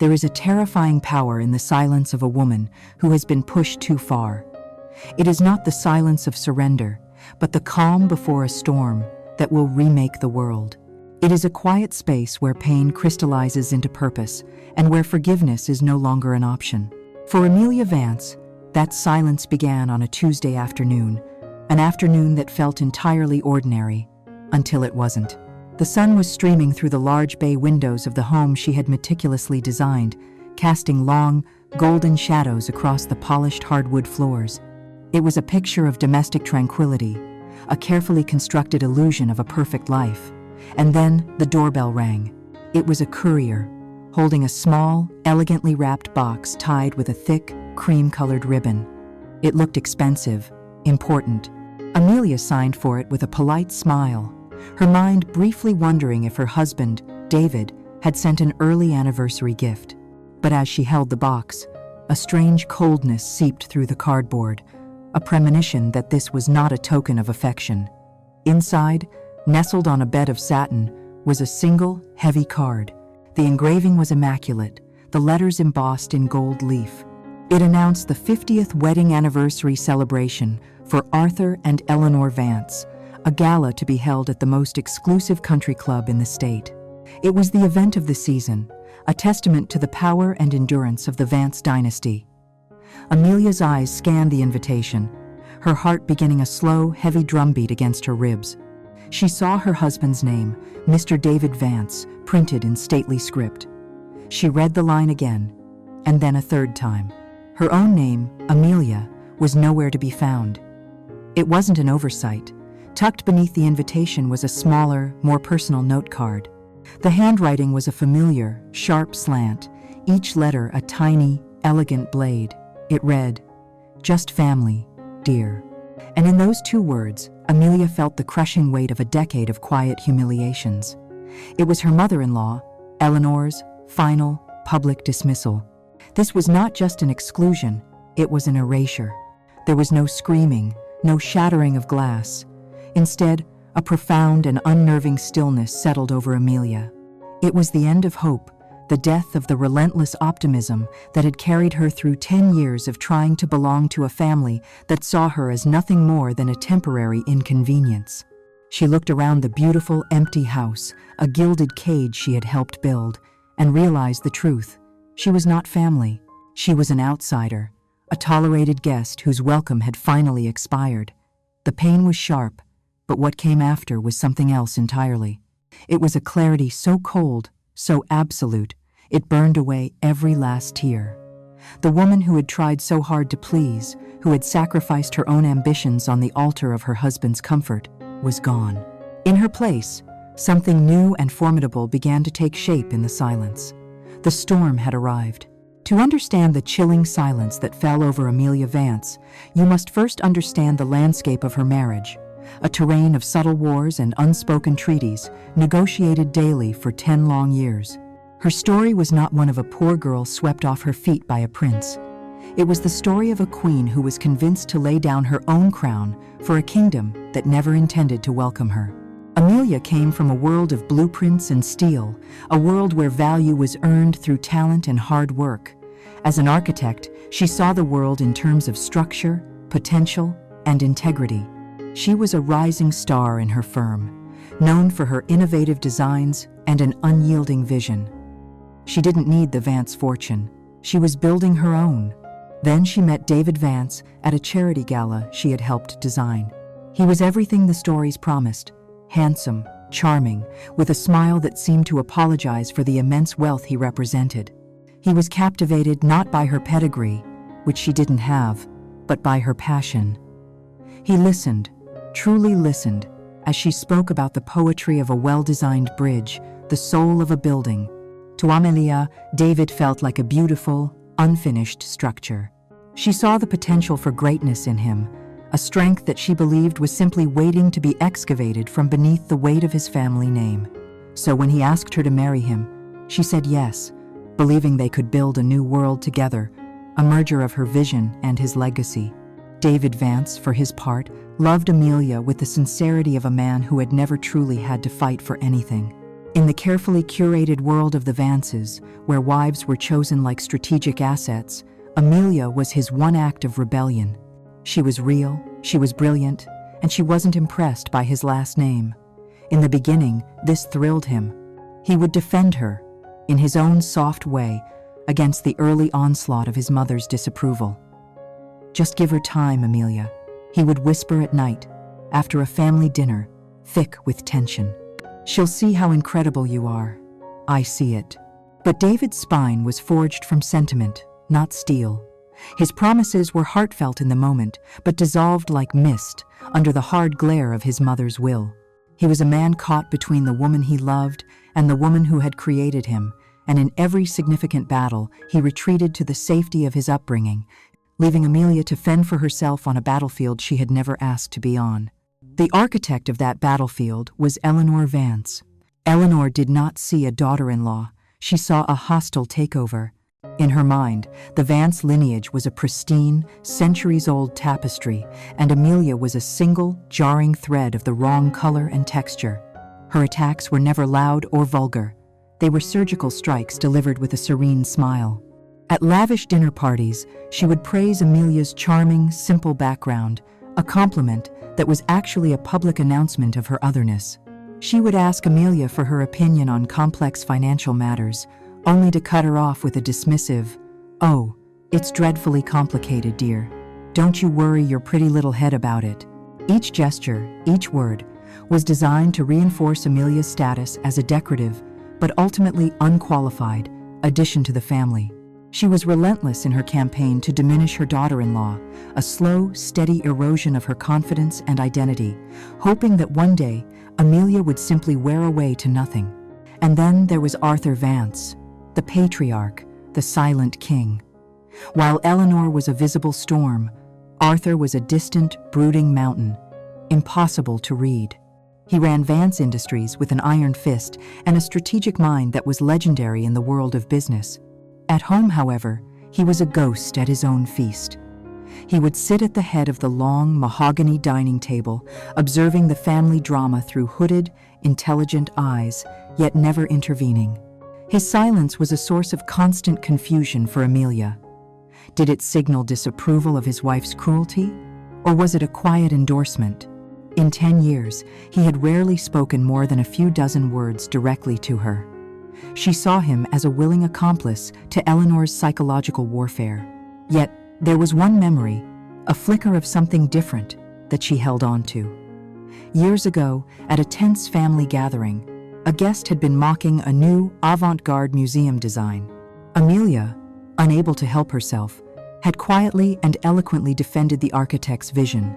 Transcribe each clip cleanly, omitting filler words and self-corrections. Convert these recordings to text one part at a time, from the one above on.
There is a terrifying power in the silence of a woman who has been pushed too far. It is not the silence of surrender, but the calm before a storm that will remake the world. It is a quiet space where pain crystallizes into purpose and where forgiveness is no longer an option. For Amelia Vance, that silence began on a Tuesday afternoon, an afternoon that felt entirely ordinary, until it wasn't. The sun was streaming through the large bay windows of the home she had meticulously designed, casting long, golden shadows across the polished hardwood floors. It was a picture of domestic tranquility, a carefully constructed illusion of a perfect life. And then the doorbell rang. It was a courier, holding a small, elegantly wrapped box tied with a thick, cream-colored ribbon. It looked expensive, important. Amelia signed for it with a polite smile, her mind briefly wondering if her husband, David, had sent an early anniversary gift. But as she held the box, a strange coldness seeped through the cardboard, a premonition that this was not a token of affection. Inside, nestled on a bed of satin, was a single, heavy card. The engraving was immaculate, the letters embossed in gold leaf. It announced the 50th wedding anniversary celebration for Arthur and Eleanor Vance, a gala to be held at the most exclusive country club in the state. It was the event of the season, a testament to the power and endurance of the Vance dynasty. Amelia's eyes scanned the invitation, her heart beginning a slow, heavy drumbeat against her ribs. She saw her husband's name, Mr. David Vance, printed in stately script. She read the line again, and then a third time. Her own name, Amelia, was nowhere to be found. It wasn't an oversight. Tucked beneath the invitation was a smaller, more personal note card. The handwriting was a familiar, sharp slant, each letter a tiny, elegant blade. It read, "Just family, dear." And in those two words, Amelia felt the crushing weight of a decade of quiet humiliations. It was her mother-in-law, Eleanor's, final, public dismissal. This was not just an exclusion, it was an erasure. There was no screaming, no shattering of glass. Instead, a profound and unnerving stillness settled over Amelia. It was the end of hope, the death of the relentless optimism that had carried her through 10 years of trying to belong to a family that saw her as nothing more than a temporary inconvenience. She looked around the beautiful, empty house, a gilded cage she had helped build, and realized the truth. She was not family. She was an outsider, a tolerated guest whose welcome had finally expired. The pain was sharp, but what came after was something else entirely. It was a clarity so cold, so absolute, it burned away every last tear. The woman who had tried so hard to please, who had sacrificed her own ambitions on the altar of her husband's comfort, was gone. In her place, something new and formidable began to take shape in the silence. The storm had arrived. To understand the chilling silence that fell over Amelia Vance, you must first understand the landscape of her marriage, a terrain of subtle wars and unspoken treaties, negotiated daily for 10 long years. Her story was not one of a poor girl swept off her feet by a prince. It was the story of a queen who was convinced to lay down her own crown for a kingdom that never intended to welcome her. Amelia came from a world of blueprints and steel, a world where value was earned through talent and hard work. As an architect, she saw the world in terms of structure, potential, and integrity. She was a rising star in her firm, known for her innovative designs and an unyielding vision. She didn't need the Vance fortune. She was building her own. Then she met David Vance at a charity gala she had helped design. He was everything the stories promised: handsome, charming, with a smile that seemed to apologize for the immense wealth he represented. He was captivated not by her pedigree, which she didn't have, but by her passion. He listened, truly listened, as she spoke about the poetry of a well-designed bridge, the soul of a building. To Amelia, David felt like a beautiful, unfinished structure. She saw the potential for greatness in him, a strength that she believed was simply waiting to be excavated from beneath the weight of his family name. So when he asked her to marry him, she said yes, believing they could build a new world together, a merger of her vision and his legacy. David Vance, for his part, loved Amelia with the sincerity of a man who had never truly had to fight for anything. In the carefully curated world of the Vances, where wives were chosen like strategic assets, Amelia was his one act of rebellion. She was real, she was brilliant, and she wasn't impressed by his last name. In the beginning, this thrilled him. He would defend her, in his own soft way, against the early onslaught of his mother's disapproval. "Just give her time, Amelia," he would whisper at night, after a family dinner, thick with tension. "She'll see how incredible you are. I see it." But David's spine was forged from sentiment, not steel. His promises were heartfelt in the moment, but dissolved like mist under the hard glare of his mother's will. He was a man caught between the woman he loved and the woman who had created him, and in every significant battle, he retreated to the safety of his upbringing, leaving Amelia to fend for herself on a battlefield she had never asked to be on. The architect of that battlefield was Eleanor Vance. Eleanor did not see a daughter-in-law. She saw a hostile takeover. In her mind, the Vance lineage was a pristine, centuries-old tapestry, and Amelia was a single, jarring thread of the wrong color and texture. Her attacks were never loud or vulgar. They were surgical strikes delivered with a serene smile. At lavish dinner parties, she would praise Amelia's charming, simple background, a compliment that was actually a public announcement of her otherness. She would ask Amelia for her opinion on complex financial matters, only to cut her off with a dismissive, "Oh, it's dreadfully complicated, dear. Don't you worry your pretty little head about it." Each gesture, each word, was designed to reinforce Amelia's status as a decorative, but ultimately unqualified, addition to the family. She was relentless in her campaign to diminish her daughter-in-law, a slow, steady erosion of her confidence and identity, hoping that one day Amelia would simply wear away to nothing. And then there was Arthur Vance, the patriarch, the silent king. While Eleanor was a visible storm, Arthur was a distant, brooding mountain, impossible to read. He ran Vance Industries with an iron fist and a strategic mind that was legendary in the world of business. At home, however, he was a ghost at his own feast. He would sit at the head of the long, mahogany dining table, observing the family drama through hooded, intelligent eyes, yet never intervening. His silence was a source of constant confusion for Amelia. Did it signal disapproval of his wife's cruelty, or was it a quiet endorsement? In 10 years, he had rarely spoken more than a few dozen words directly to her. She saw him as a willing accomplice to Eleanor's psychological warfare. Yet, there was one memory, a flicker of something different, that she held on to. Years ago, at a tense family gathering, a guest had been mocking a new, avant-garde museum design. Amelia, unable to help herself, had quietly and eloquently defended the architect's vision.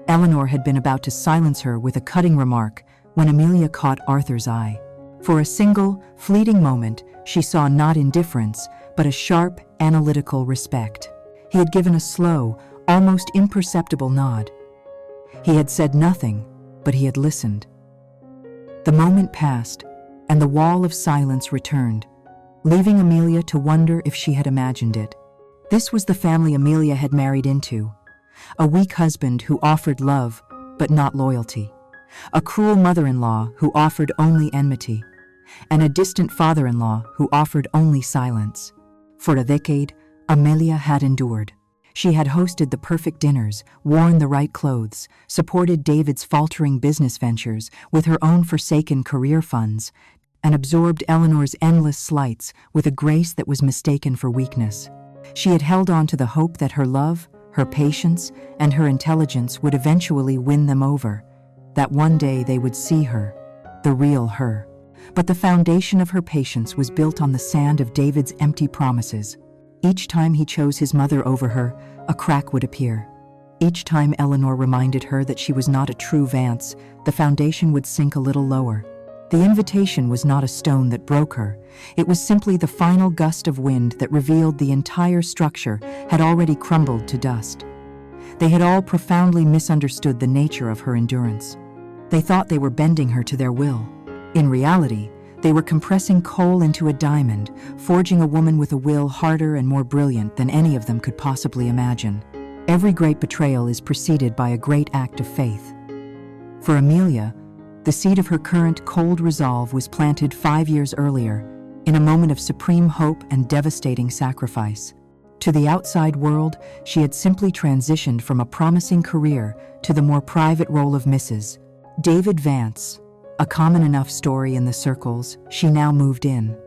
Eleanor had been about to silence her with a cutting remark when Amelia caught Arthur's eye. For a single, fleeting moment, she saw not indifference, but a sharp, analytical respect. He had given a slow, almost imperceptible nod. He had said nothing, but he had listened. The moment passed, and the wall of silence returned, leaving Amelia to wonder if she had imagined it. This was the family Amelia had married into. A weak husband who offered love, but not loyalty. A cruel mother-in-law who offered only enmity. And a distant father-in-law who offered only silence. For a decade, Amelia had endured. She had hosted the perfect dinners, worn the right clothes, supported David's faltering business ventures with her own forsaken career funds, and absorbed Eleanor's endless slights with a grace that was mistaken for weakness. She had held on to the hope that her love, her patience, and her intelligence would eventually win them over, that one day they would see her, the real her. But the foundation of her patience was built on the sand of David's empty promises. Each time he chose his mother over her, a crack would appear. Each time Eleanor reminded her that she was not a true Vance, the foundation would sink a little lower. The invitation was not a stone that broke her. It was simply the final gust of wind that revealed the entire structure had already crumbled to dust. They had all profoundly misunderstood the nature of her endurance. They thought they were bending her to their will. In reality, they were compressing coal into a diamond, forging a woman with a will harder and more brilliant than any of them could possibly imagine. Every great betrayal is preceded by a great act of faith. For Amelia, The seed of her current cold resolve was planted 5 years earlier, in a moment of supreme hope and devastating sacrifice. To the outside world, she had simply transitioned from a promising career to the more private role of Mrs. David Vance, a common enough story in the circles she now moved in.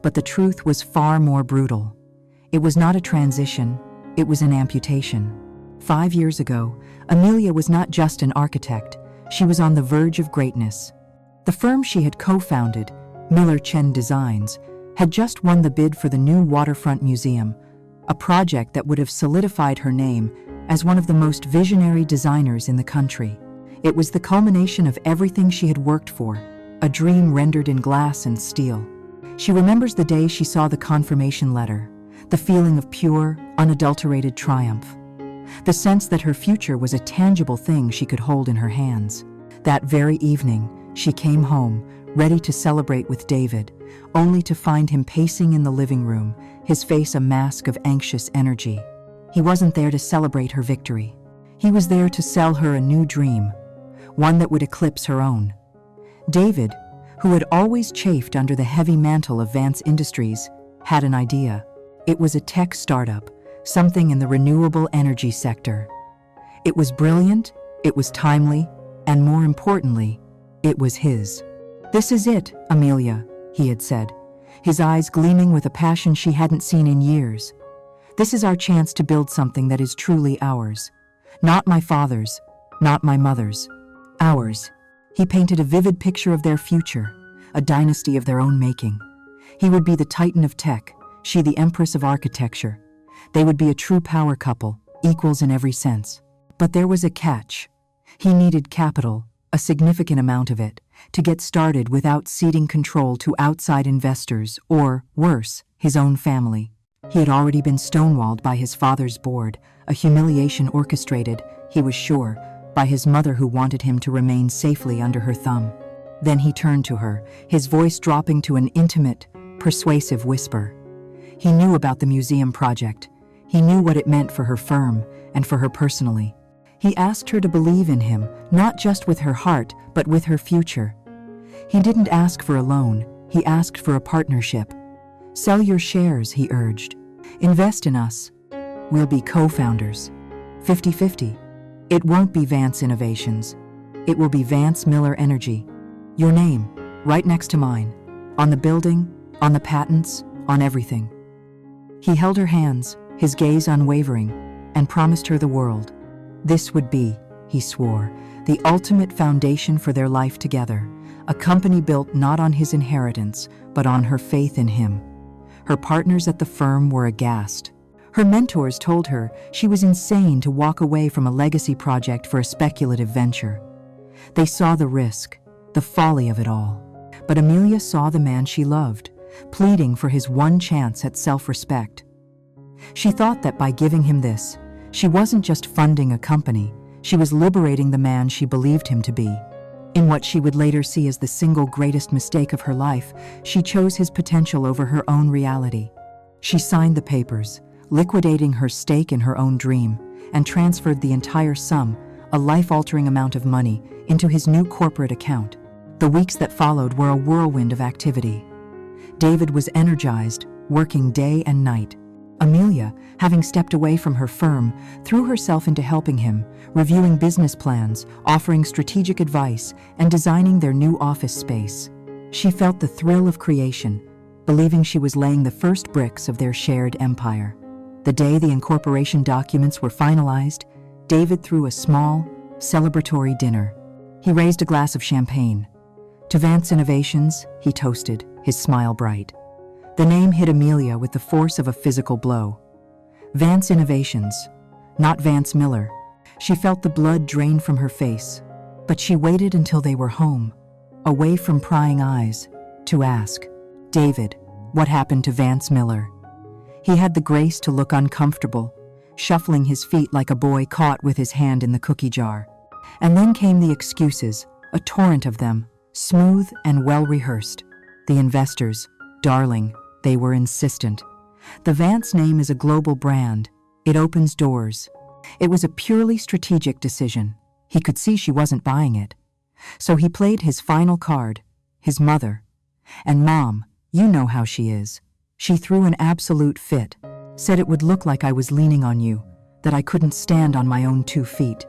But the truth was far more brutal. It was not a transition, it was an amputation. 5 years ago, Amelia was not just an architect, she was on the verge of greatness. The firm she had co-founded, Miller Chen Designs, had just won the bid for the new waterfront museum, a project that would have solidified her name as one of the most visionary designers in the country. It was the culmination of everything she had worked for, a dream rendered in glass and steel. She remembers the day she saw the confirmation letter, the feeling of pure, unadulterated triumph, the sense that her future was a tangible thing she could hold in her hands. That very evening, she came home, ready to celebrate with David, only to find him pacing in the living room, his face a mask of anxious energy. He wasn't there to celebrate her victory. He was there to sell her a new dream, one that would eclipse her own. David, who had always chafed under the heavy mantle of Vance Industries, had an idea. It was a tech startup, something in the renewable energy sector. It was brilliant, it was timely, and more importantly, it was his. "This is it, Amelia," he had said, his eyes gleaming with a passion she hadn't seen in years. "This is our chance to build something that is truly ours. Not my father's, not my mother's. Ours." He painted a vivid picture of their future, a dynasty of their own making. He would be the titan of tech, she the empress of architecture. They would be a true power couple, equals in every sense. But there was a catch. He needed capital, a significant amount of it, to get started without ceding control to outside investors or, worse, his own family. He had already been stonewalled by his father's board, a humiliation orchestrated, he was sure, by his mother who wanted him to remain safely under her thumb. Then he turned to her, his voice dropping to an intimate, persuasive whisper. He knew about the museum project. He knew what it meant for her firm and for her personally. He asked her to believe in him, not just with her heart, but with her future. He didn't ask for a loan, he asked for a partnership. "Sell your shares," he urged. "Invest in us. We'll be co-founders. 50-50. It won't be Vance Innovations. It will be Vance Miller Energy. Your name, right next to mine. On the building, on the patents, on everything." He held her hands, his gaze unwavering, and promised her the world. This would be, he swore, the ultimate foundation for their life together, a company built not on his inheritance, but on her faith in him. Her partners at the firm were aghast. Her mentors told her she was insane to walk away from a legacy project for a speculative venture. They saw the risk, the folly of it all. But Amelia saw the man she loved, pleading for his one chance at self-respect. She thought that by giving him this, she wasn't just funding a company, she was liberating the man she believed him to be. In what she would later see as the single greatest mistake of her life, she chose his potential over her own reality. She signed the papers, liquidating her stake in her own dream, and transferred the entire sum, a life-altering amount of money, into his new corporate account. The weeks that followed were a whirlwind of activity. David was energized, working day and night. Amelia, having stepped away from her firm, threw herself into helping him, reviewing business plans, offering strategic advice, and designing their new office space. She felt the thrill of creation, believing she was laying the first bricks of their shared empire. The day the incorporation documents were finalized, David threw a small, celebratory dinner. He raised a glass of champagne. "To Vance Innovations," he toasted, his smile bright. The name hit Amelia with the force of a physical blow. Vance Innovations, not Vance Miller. She felt the blood drain from her face, but she waited until they were home, away from prying eyes, to ask, "David, what happened to Vance Miller?" He had the grace to look uncomfortable, shuffling his feet like a boy caught with his hand in the cookie jar. And then came the excuses, a torrent of them, smooth and well-rehearsed. The investors, darling, they were insistent. The Vance name is a global brand. It opens doors. It was a purely strategic decision. He could see she wasn't buying it. So he played his final card, his mother. And Mom, you know how she is. She threw an absolute fit, said it would look like I was leaning on you, that I couldn't stand on my own 2 feet.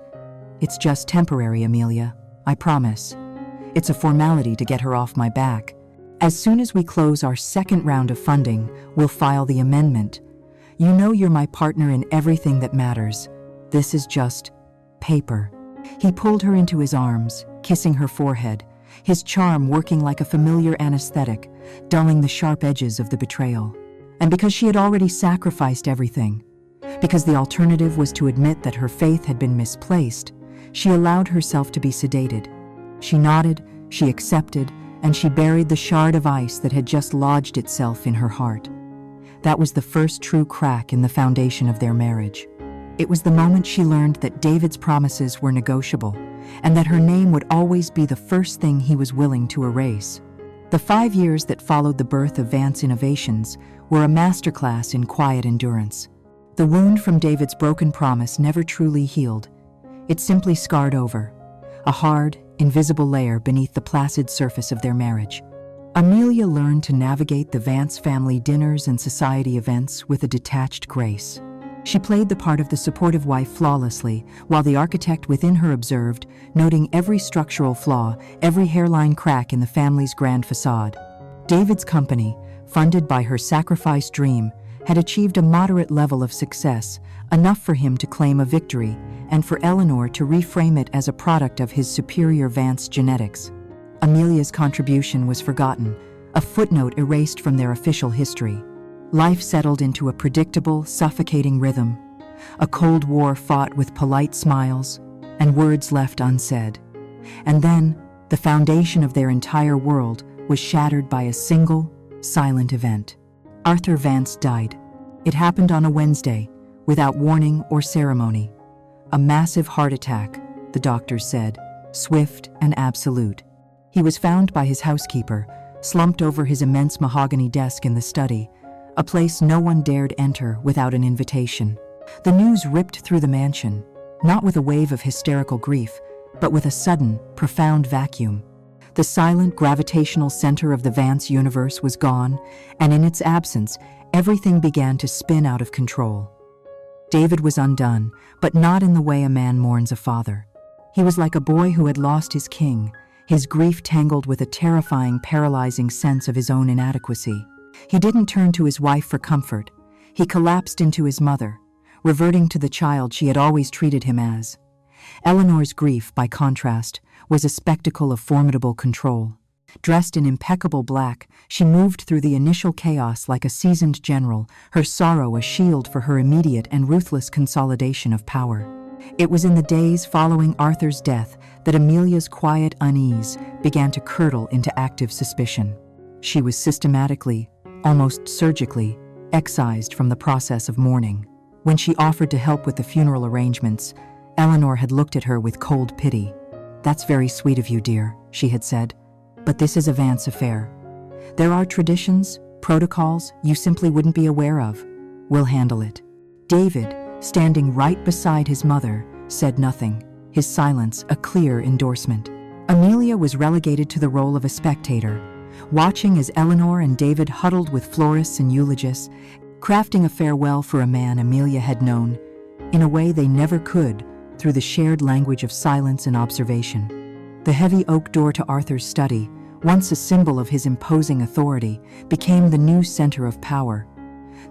It's just temporary, Amelia, I promise. It's a formality to get her off my back. As soon as we close our second round of funding, we'll file the amendment. You know you're my partner in everything that matters. This is just paper. He pulled her into his arms, kissing her forehead, his charm working like a familiar anesthetic, dulling the sharp edges of the betrayal. And because she had already sacrificed everything, because the alternative was to admit that her faith had been misplaced, she allowed herself to be sedated. She nodded, she accepted, and she buried the shard of ice that had just lodged itself in her heart. That was the first true crack in the foundation of their marriage. It was the moment she learned that David's promises were negotiable, and that her name would always be the first thing he was willing to erase. The 5 years that followed the birth of Vance Innovations were a masterclass in quiet endurance. The wound from David's broken promise never truly healed. It simply scarred over, a hard, invisible layer beneath the placid surface of their marriage. Amelia learned to navigate the Vance family dinners and society events with a detached grace. She played the part of the supportive wife flawlessly, while the architect within her observed, noting every structural flaw, every hairline crack in the family's grand facade. David's company, funded by her sacrificed dream, had achieved a moderate level of success, enough for him to claim a victory, and for Eleanor to reframe it as a product of his superior Vance genetics. Amelia's contribution was forgotten, a footnote erased from their official history. Life settled into a predictable, suffocating rhythm, a Cold War fought with polite smiles and words left unsaid. And then, the foundation of their entire world was shattered by a single, silent event. Arthur Vance died. It happened on a Wednesday, without warning or ceremony. A massive heart attack, the doctors said, swift and absolute. He was found by his housekeeper, slumped over his immense mahogany desk in the study, a place no one dared enter without an invitation. The news ripped through the mansion, not with a wave of hysterical grief, but with a sudden, profound vacuum. The silent, gravitational center of the Vance universe was gone, and in its absence, everything began to spin out of control. David was undone, but not in the way a man mourns a father. He was like a boy who had lost his king, his grief tangled with a terrifying, paralyzing sense of his own inadequacy. He didn't turn to his wife for comfort. He collapsed into his mother, reverting to the child she had always treated him as. Eleanor's grief, by contrast, was a spectacle of formidable control. Dressed in impeccable black, she moved through the initial chaos like a seasoned general, her sorrow a shield for her immediate and ruthless consolidation of power. It was in the days following Arthur's death that Amelia's quiet unease began to curdle into active suspicion. She was systematically, almost surgically, excised from the process of mourning. When she offered to help with the funeral arrangements, Eleanor had looked at her with cold pity. "That's very sweet of you, dear," she had said, "but this is a Vance affair. There are traditions, protocols you simply wouldn't be aware of. We'll handle it." David, standing right beside his mother, said nothing, his silence a clear endorsement. Amelia was relegated to the role of a spectator, watching as Eleanor and David huddled with florists and eulogists, crafting a farewell for a man Amelia had known, in a way they never could, through the shared language of silence and observation. The heavy oak door to Arthur's study, once a symbol of his imposing authority, became the new center of power.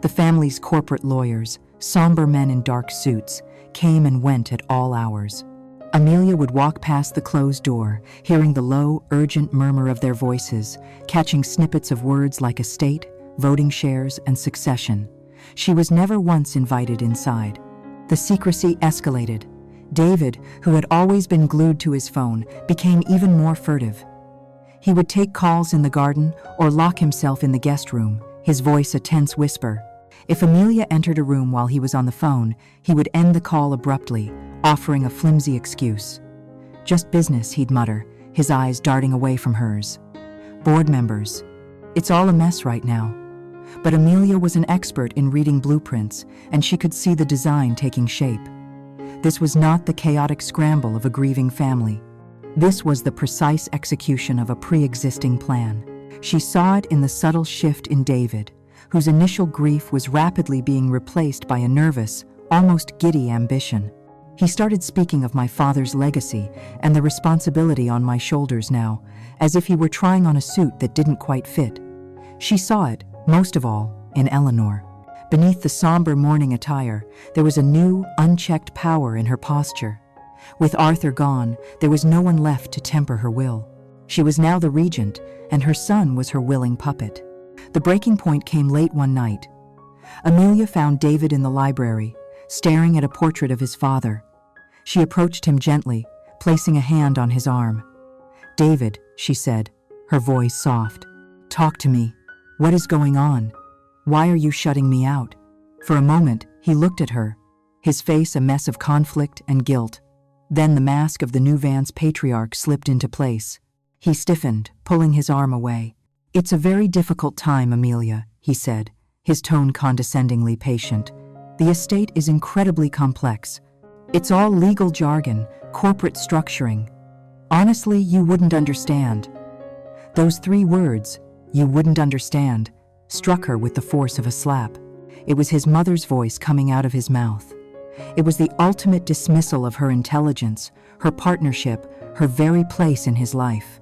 The family's corporate lawyers, somber men in dark suits, came and went at all hours. Amelia would walk past the closed door, hearing the low, urgent murmur of their voices, catching snippets of words like estate, voting shares, and succession. She was never once invited inside. The secrecy escalated. David, who had always been glued to his phone, became even more furtive. He would take calls in the garden or lock himself in the guest room, his voice a tense whisper. If Amelia entered a room while he was on the phone, he would end the call abruptly, offering a flimsy excuse. "Just business," he'd mutter, his eyes darting away from hers. "Board members. It's all a mess right now." But Amelia was an expert in reading blueprints, and she could see the design taking shape. This was not the chaotic scramble of a grieving family. This was the precise execution of a pre-existing plan. She saw it in the subtle shift in David, whose initial grief was rapidly being replaced by a nervous, almost giddy ambition. He started speaking of my father's legacy and the responsibility on my shoulders now, as if he were trying on a suit that didn't quite fit. She saw it, most of all, in Eleanor. Beneath the somber mourning attire, there was a new, unchecked power in her posture. With Arthur gone, there was no one left to temper her will. She was now the regent, and her son was her willing puppet. The breaking point came late one night. Amelia found David in the library, staring at a portrait of his father. She approached him gently, placing a hand on his arm. "David," she said, her voice soft. "Talk to me. What is going on? Why are you shutting me out?" For a moment, he looked at her, his face a mess of conflict and guilt. Then the mask of the New Vance patriarch slipped into place. He stiffened, pulling his arm away. "It's a very difficult time, Amelia," he said, his tone condescendingly patient. "The estate is incredibly complex. It's all legal jargon, corporate structuring. Honestly, you wouldn't understand." Those 3 words, "you wouldn't understand," struck her with the force of a slap. It was his mother's voice coming out of his mouth. It was the ultimate dismissal of her intelligence, her partnership, her very place in his life.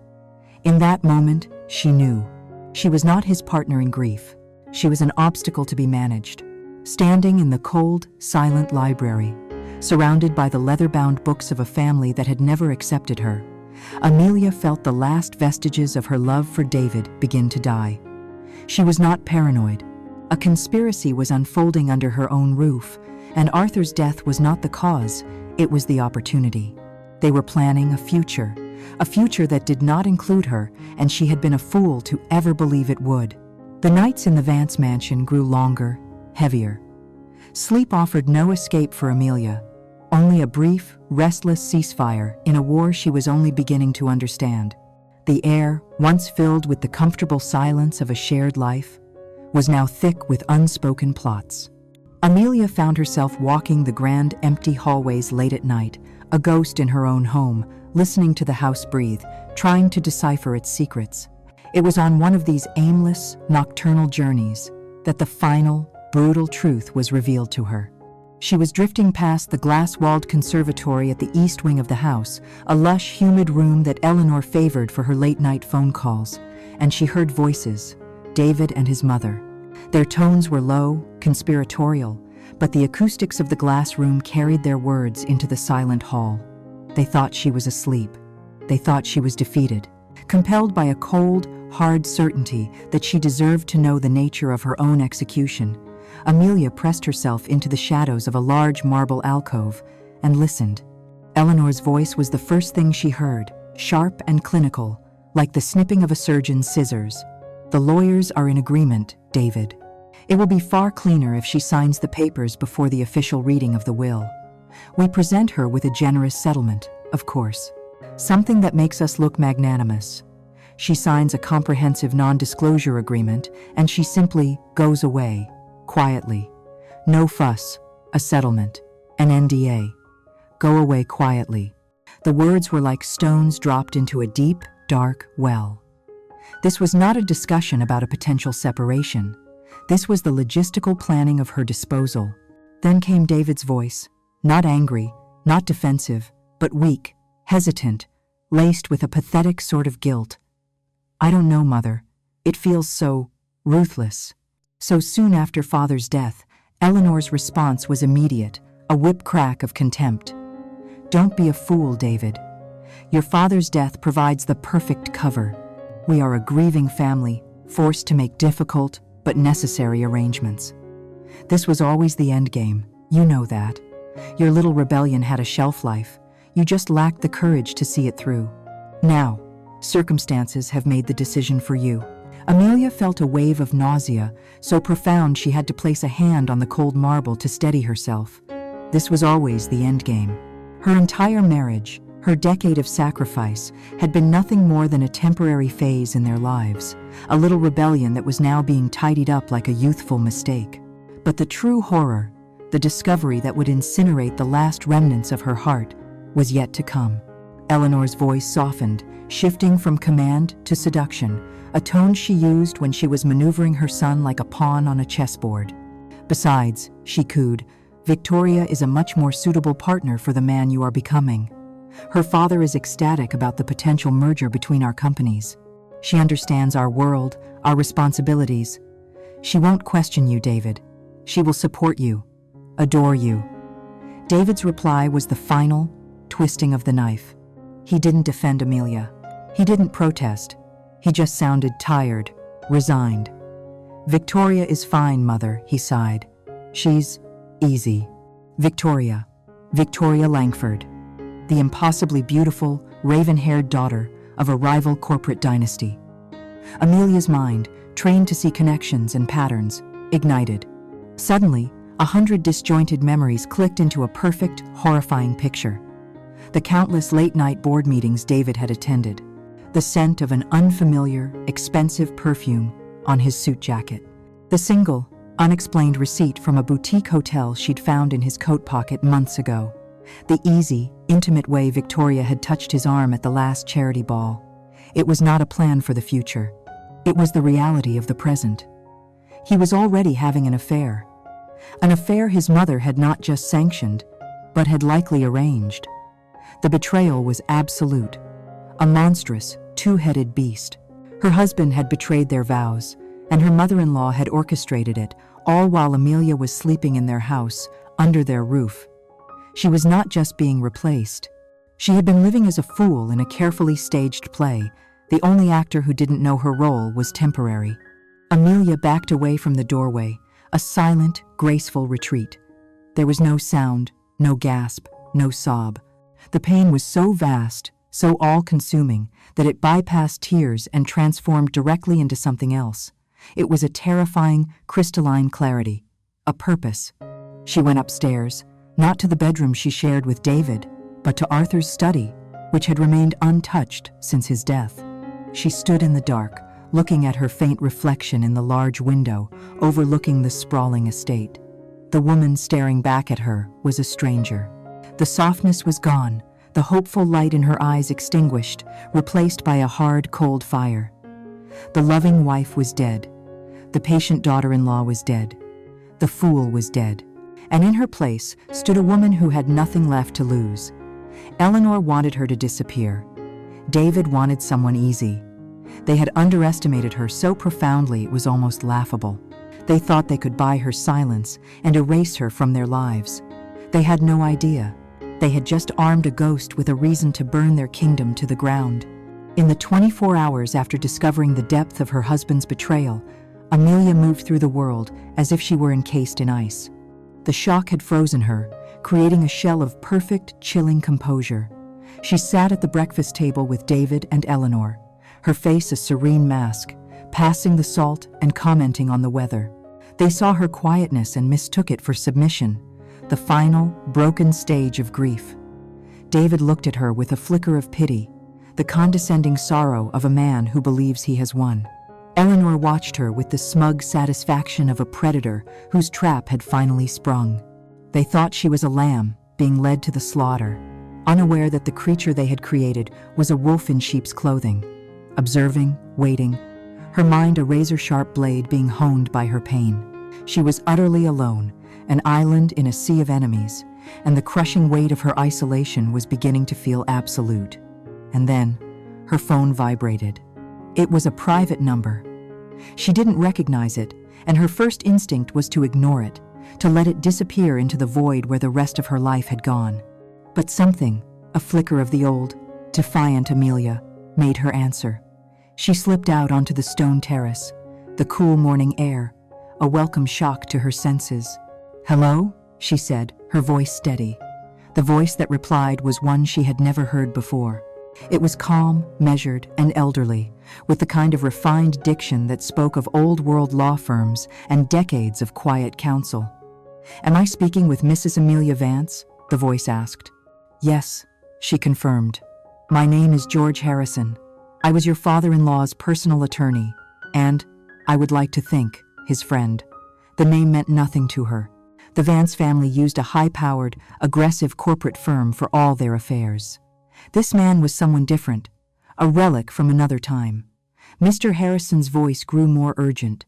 In that moment, she knew. She was not his partner in grief. She was an obstacle to be managed. Standing in the cold, silent library, surrounded by the leather-bound books of a family that had never accepted her, Amelia felt the last vestiges of her love for David begin to die. She was not paranoid. A conspiracy was unfolding under her own roof, and Arthur's death was not the cause, it was the opportunity. They were planning a future that did not include her, and she had been a fool to ever believe it would. The nights in the Vance mansion grew longer, heavier. Sleep offered no escape for Amelia, only a brief, restless ceasefire in a war she was only beginning to understand. The air, once filled with the comfortable silence of a shared life, was now thick with unspoken plots. Amelia found herself walking the grand, empty hallways late at night, a ghost in her own home, listening to the house breathe, trying to decipher its secrets. It was on one of these aimless, nocturnal journeys that the final, brutal truth was revealed to her. She was drifting past the glass-walled conservatory at the east wing of the house, a lush, humid room that Eleanor favored for her late-night phone calls, and she heard voices, David and his mother. Their tones were low, conspiratorial, but the acoustics of the glass room carried their words into the silent hall. They thought she was asleep. They thought she was defeated, compelled by a cold, hard certainty that she deserved to know the nature of her own execution. Amelia pressed herself into the shadows of a large marble alcove and listened. Eleanor's voice was the first thing she heard, sharp and clinical, like the snipping of a surgeon's scissors. "The lawyers are in agreement, David. It will be far cleaner if she signs the papers before the official reading of the will. We present her with a generous settlement, of course. Something that makes us look magnanimous. She signs a comprehensive non-disclosure agreement, and she simply goes away, quietly. No fuss, a settlement, an NDA. Go away quietly." The words were like stones dropped into a deep, dark well. This was not a discussion about a potential separation. This was the logistical planning of her disposal. Then came David's voice, not angry, not defensive, but weak, hesitant, laced with a pathetic sort of guilt. "I don't know, Mother. It feels so ruthless." So soon after Father's death, Eleanor's response was immediate, a whip crack of contempt. "Don't be a fool, David. Your father's death provides the perfect cover. We are a grieving family, forced to make difficult but necessary arrangements. This was always the end game, you know that. Your little rebellion had a shelf life. You just lacked the courage to see it through. Now, circumstances have made the decision for you." Amelia felt a wave of nausea, so profound she had to place a hand on the cold marble to steady herself. This was always the end game. Her entire marriage, her decade of sacrifice, had been nothing more than a temporary phase in their lives, a little rebellion that was now being tidied up like a youthful mistake. But the true horror, the discovery that would incinerate the last remnants of her heart, was yet to come. Eleanor's voice softened, shifting from command to seduction, a tone she used when she was maneuvering her son like a pawn on a chessboard. Besides, she cooed, Victoria is a much more suitable partner for the man you are becoming. Her father is ecstatic about the potential merger between our companies. She understands our world, our responsibilities. She won't question you, David. She will support you, adore you. David's reply was the final twisting of the knife. He didn't defend Amelia. He didn't protest. He just sounded tired, resigned. Victoria is fine, Mother, he sighed. She's easy. Victoria Langford, the impossibly beautiful, raven-haired daughter of a rival corporate dynasty. Amelia's mind, trained to see connections and patterns, ignited. Suddenly, 100 disjointed memories clicked into a perfect, horrifying picture. The countless late-night board meetings David had attended. The scent of an unfamiliar, expensive perfume on his suit jacket. The single, unexplained receipt from a boutique hotel she'd found in his coat pocket months ago. The easy, intimate way Victoria had touched his arm at the last charity ball. It was not a plan for the future. It was the reality of the present. He was already having an affair. An affair his mother had not just sanctioned, but had likely arranged. The betrayal was absolute. A monstrous, two-headed beast. Her husband had betrayed their vows, and her mother-in-law had orchestrated it, all while Amelia was sleeping in their house, under their roof. She was not just being replaced. She had been living as a fool in a carefully staged play. The only actor who didn't know her role was temporary. Amelia backed away from the doorway, a silent, graceful retreat. There was no sound, no gasp, no sob. The pain was so vast, so all-consuming, that it bypassed tears and transformed directly into something else. It was a terrifying, crystalline clarity, a purpose. She went upstairs, not to the bedroom she shared with David, but to Arthur's study, which had remained untouched since his death. She stood in the dark, looking at her faint reflection in the large window overlooking the sprawling estate. The woman staring back at her was a stranger. The softness was gone, the hopeful light in her eyes extinguished, replaced by a hard, cold fire. The loving wife was dead. The patient daughter-in-law was dead. The fool was dead. And in her place stood a woman who had nothing left to lose. Eleanor wanted her to disappear. David wanted someone easy. They had underestimated her so profoundly it was almost laughable. They thought they could buy her silence and erase her from their lives. They had no idea. They had just armed a ghost with a reason to burn their kingdom to the ground. In the 24 hours after discovering the depth of her husband's betrayal, Amelia moved through the world as if she were encased in ice. The shock had frozen her, creating a shell of perfect, chilling composure. She sat at the breakfast table with David and Eleanor, her face a serene mask, passing the salt and commenting on the weather. They saw her quietness and mistook it for submission, the final, broken stage of grief. David looked at her with a flicker of pity, the condescending sorrow of a man who believes he has won. Eleanor watched her with the smug satisfaction of a predator whose trap had finally sprung. They thought she was a lamb, being led to the slaughter, unaware that the creature they had created was a wolf in sheep's clothing, observing, waiting, her mind a razor-sharp blade being honed by her pain. She was utterly alone, an island in a sea of enemies, and the crushing weight of her isolation was beginning to feel absolute. And then, her phone vibrated. It was a private number. She didn't recognize it, and her first instinct was to ignore it, to let it disappear into the void where the rest of her life had gone. But something, a flicker of the old, defiant Amelia, made her answer. She slipped out onto the stone terrace, the cool morning air, a welcome shock to her senses. "Hello?" she said, her voice steady. The voice that replied was one she had never heard before. It was calm, measured, and elderly, with the kind of refined diction that spoke of old-world law firms and decades of quiet counsel. "Am I speaking with Mrs. Amelia Vance?" the voice asked. "Yes," she confirmed. "My name is George Harrison. I was your father-in-law's personal attorney, and, I would like to think, his friend." The name meant nothing to her. The Vance family used a high-powered, aggressive corporate firm for all their affairs. This man was someone different, a relic from another time. Mr. Harrison's voice grew more urgent.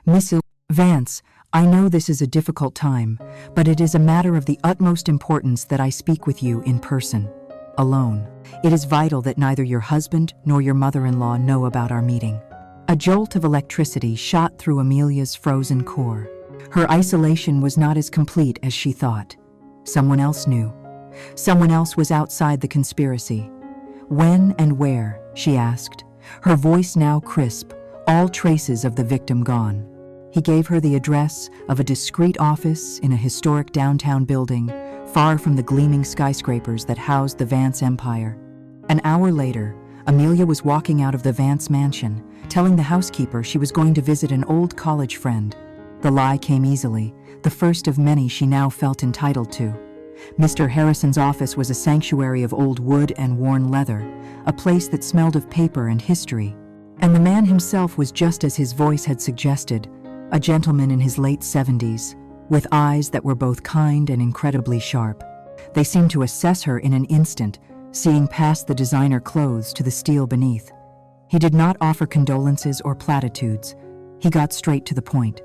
Mrs. Vance, I know this is a difficult time, but it is a matter of the utmost importance that I speak with you in person, alone. It is vital that neither your husband nor your mother-in-law know about our meeting. A jolt of electricity shot through Amelia's frozen core. Her isolation was not as complete as she thought. Someone else knew. Someone else was outside the conspiracy. When and where, she asked, her voice now crisp, all traces of the victim gone. He gave her the address of a discreet office in a historic downtown building, far from the gleaming skyscrapers that housed the Vance empire. An hour later, Amelia was walking out of the Vance mansion, telling the housekeeper she was going to visit an old college friend. The lie came easily, the first of many she now felt entitled to. Mr. Harrison's office was a sanctuary of old wood and worn leather, a place that smelled of paper and history. And the man himself was just as his voice had suggested, a gentleman in his late 70s, with eyes that were both kind and incredibly sharp. They seemed to assess her in an instant, seeing past the designer clothes to the steel beneath. He did not offer condolences or platitudes. He got straight to the point.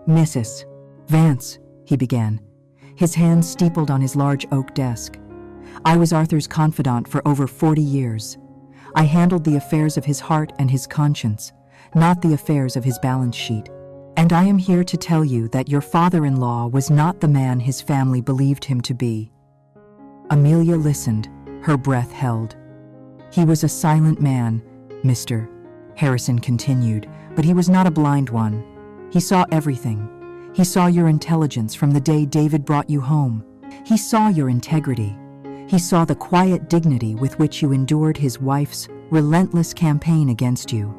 Mrs. Vance, he began, his hands steepled on his large oak desk. I was Arthur's confidant for over 40 years. I handled the affairs of his heart and his conscience, not the affairs of his balance sheet. And I am here to tell you that your father-in-law was not the man his family believed him to be. Amelia listened, her breath held. He was a silent man, Mr. Harrison continued, but he was not a blind one. He saw everything. He saw your intelligence from the day David brought you home. He saw your integrity. He saw the quiet dignity with which you endured his wife's relentless campaign against you.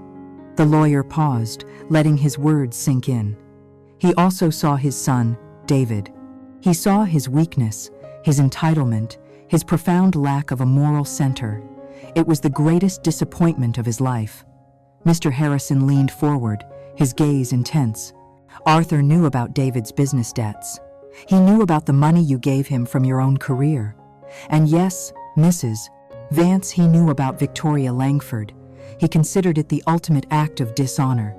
The lawyer paused, letting his words sink in. He also saw his son, David. He saw his weakness, his entitlement, his profound lack of a moral center. It was the greatest disappointment of his life. Mr. Harrison leaned forward, his gaze intense. Arthur knew about David's business debts. He knew about the money you gave him from your own career. And yes, Mrs. Vance, he knew about Victoria Langford. He considered it the ultimate act of dishonor.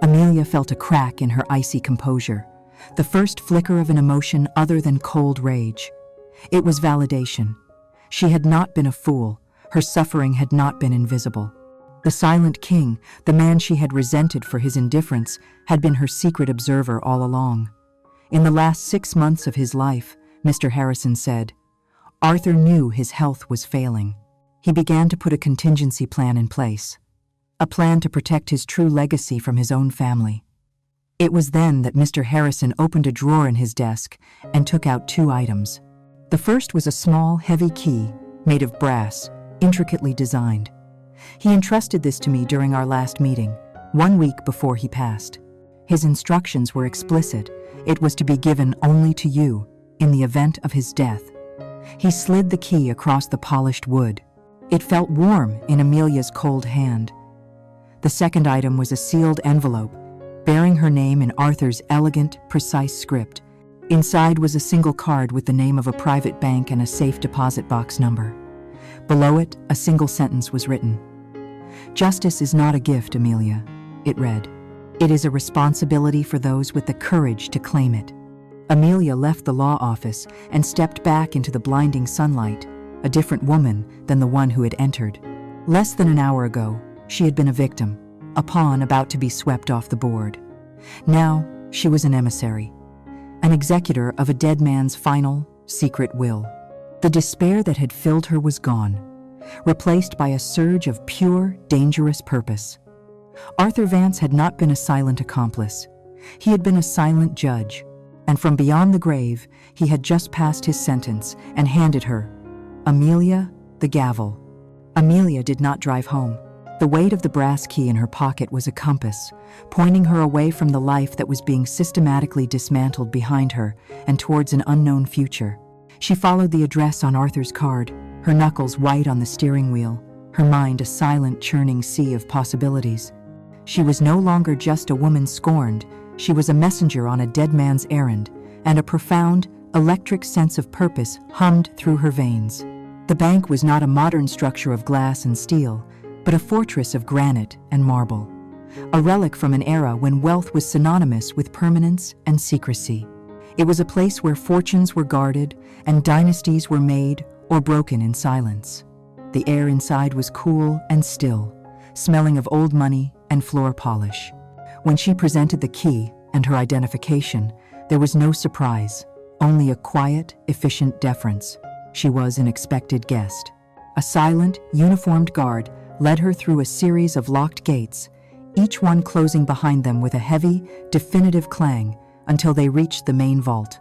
Amelia felt a crack in her icy composure, the first flicker of an emotion other than cold rage. It was validation. She had not been a fool. Her suffering had not been invisible. The silent king, the man she had resented for his indifference, had been her secret observer all along. In the last 6 months of his life, Mr. Harrison said, Arthur knew his health was failing. He began to put a contingency plan in place, a plan to protect his true legacy from his own family. It was then that Mr. Harrison opened a drawer in his desk and took out 2 items. The first was a small, heavy key made of brass, intricately designed. He entrusted this to me during our last meeting, 1 week before he passed. His instructions were explicit. It was to be given only to you in the event of his death. He slid the key across the polished wood. It felt warm in Amelia's cold hand. The second item was a sealed envelope, bearing her name in Arthur's elegant, precise script. Inside was a single card with the name of a private bank and a safe deposit box number. Below it, a single sentence was written. Justice is not a gift, Amelia, it read. It is a responsibility for those with the courage to claim it. Amelia left the law office and stepped back into the blinding sunlight, a different woman than the one who had entered. Less than an hour ago, she had been a victim, a pawn about to be swept off the board. Now, she was an emissary, an executor of a dead man's final, secret will. The despair that had filled her was gone, replaced by a surge of pure, dangerous purpose. Arthur Vance had not been a silent accomplice. He had been a silent judge, and from beyond the grave, he had just passed his sentence and handed her, Amelia, the gavel. Amelia did not drive home. The weight of the brass key in her pocket was a compass, pointing her away from the life that was being systematically dismantled behind her and towards an unknown future. She followed the address on Arthur's card, her knuckles white on the steering wheel, her mind a silent, churning sea of possibilities. She was no longer just a woman scorned. She was a messenger on a dead man's errand, and a profound, electric sense of purpose hummed through her veins. The bank was not a modern structure of glass and steel, but a fortress of granite and marble, a relic from an era when wealth was synonymous with permanence and secrecy. It was a place where fortunes were guarded and dynasties were made or broken in silence. The air inside was cool and still, smelling of old money and floor polish. When she presented the key and her identification, there was no surprise, only a quiet, efficient deference. She was an expected guest. A silent, uniformed guard led her through a series of locked gates, each one closing behind them with a heavy, definitive clang until they reached the main vault.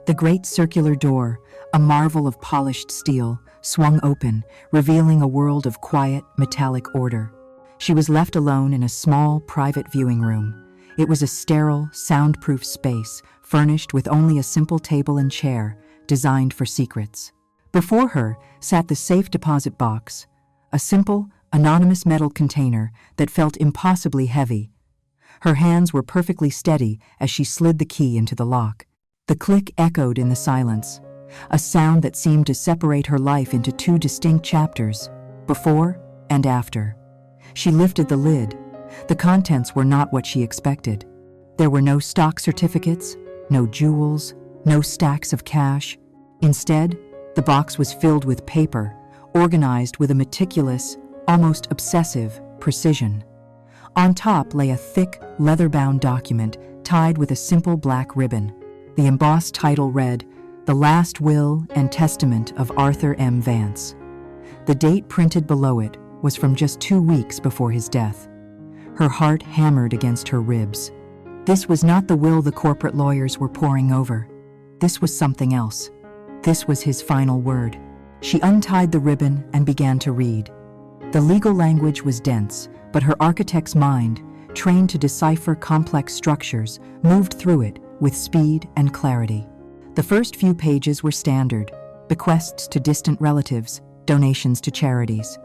The great circular door, a marvel of polished steel, swung open, revealing a world of quiet, metallic order. She was left alone in a small, private viewing room. It was a sterile, soundproof space, furnished with only a simple table and chair, designed for secrets. Before her sat the safe deposit box, a simple, anonymous metal container that felt impossibly heavy. Her hands were perfectly steady as she slid the key into the lock. The click echoed in the silence, a sound that seemed to separate her life into two distinct chapters, before and after. She lifted the lid. The contents were not what she expected. There were no stock certificates, no jewels, no stacks of cash. Instead, the box was filled with paper, organized with a meticulous, almost obsessive precision. On top lay a thick, leather-bound document tied with a simple black ribbon. The embossed title read, "The Last Will and Testament of Arthur M. Vance." The date printed below it was from just 2 weeks before his death. Her heart hammered against her ribs. This was not the will the corporate lawyers were poring over. This was something else. This was his final word. She untied the ribbon and began to read. The legal language was dense, but her architect's mind, trained to decipher complex structures, moved through it with speed and clarity. The first few pages were standard: bequests to distant relatives, donations to charities.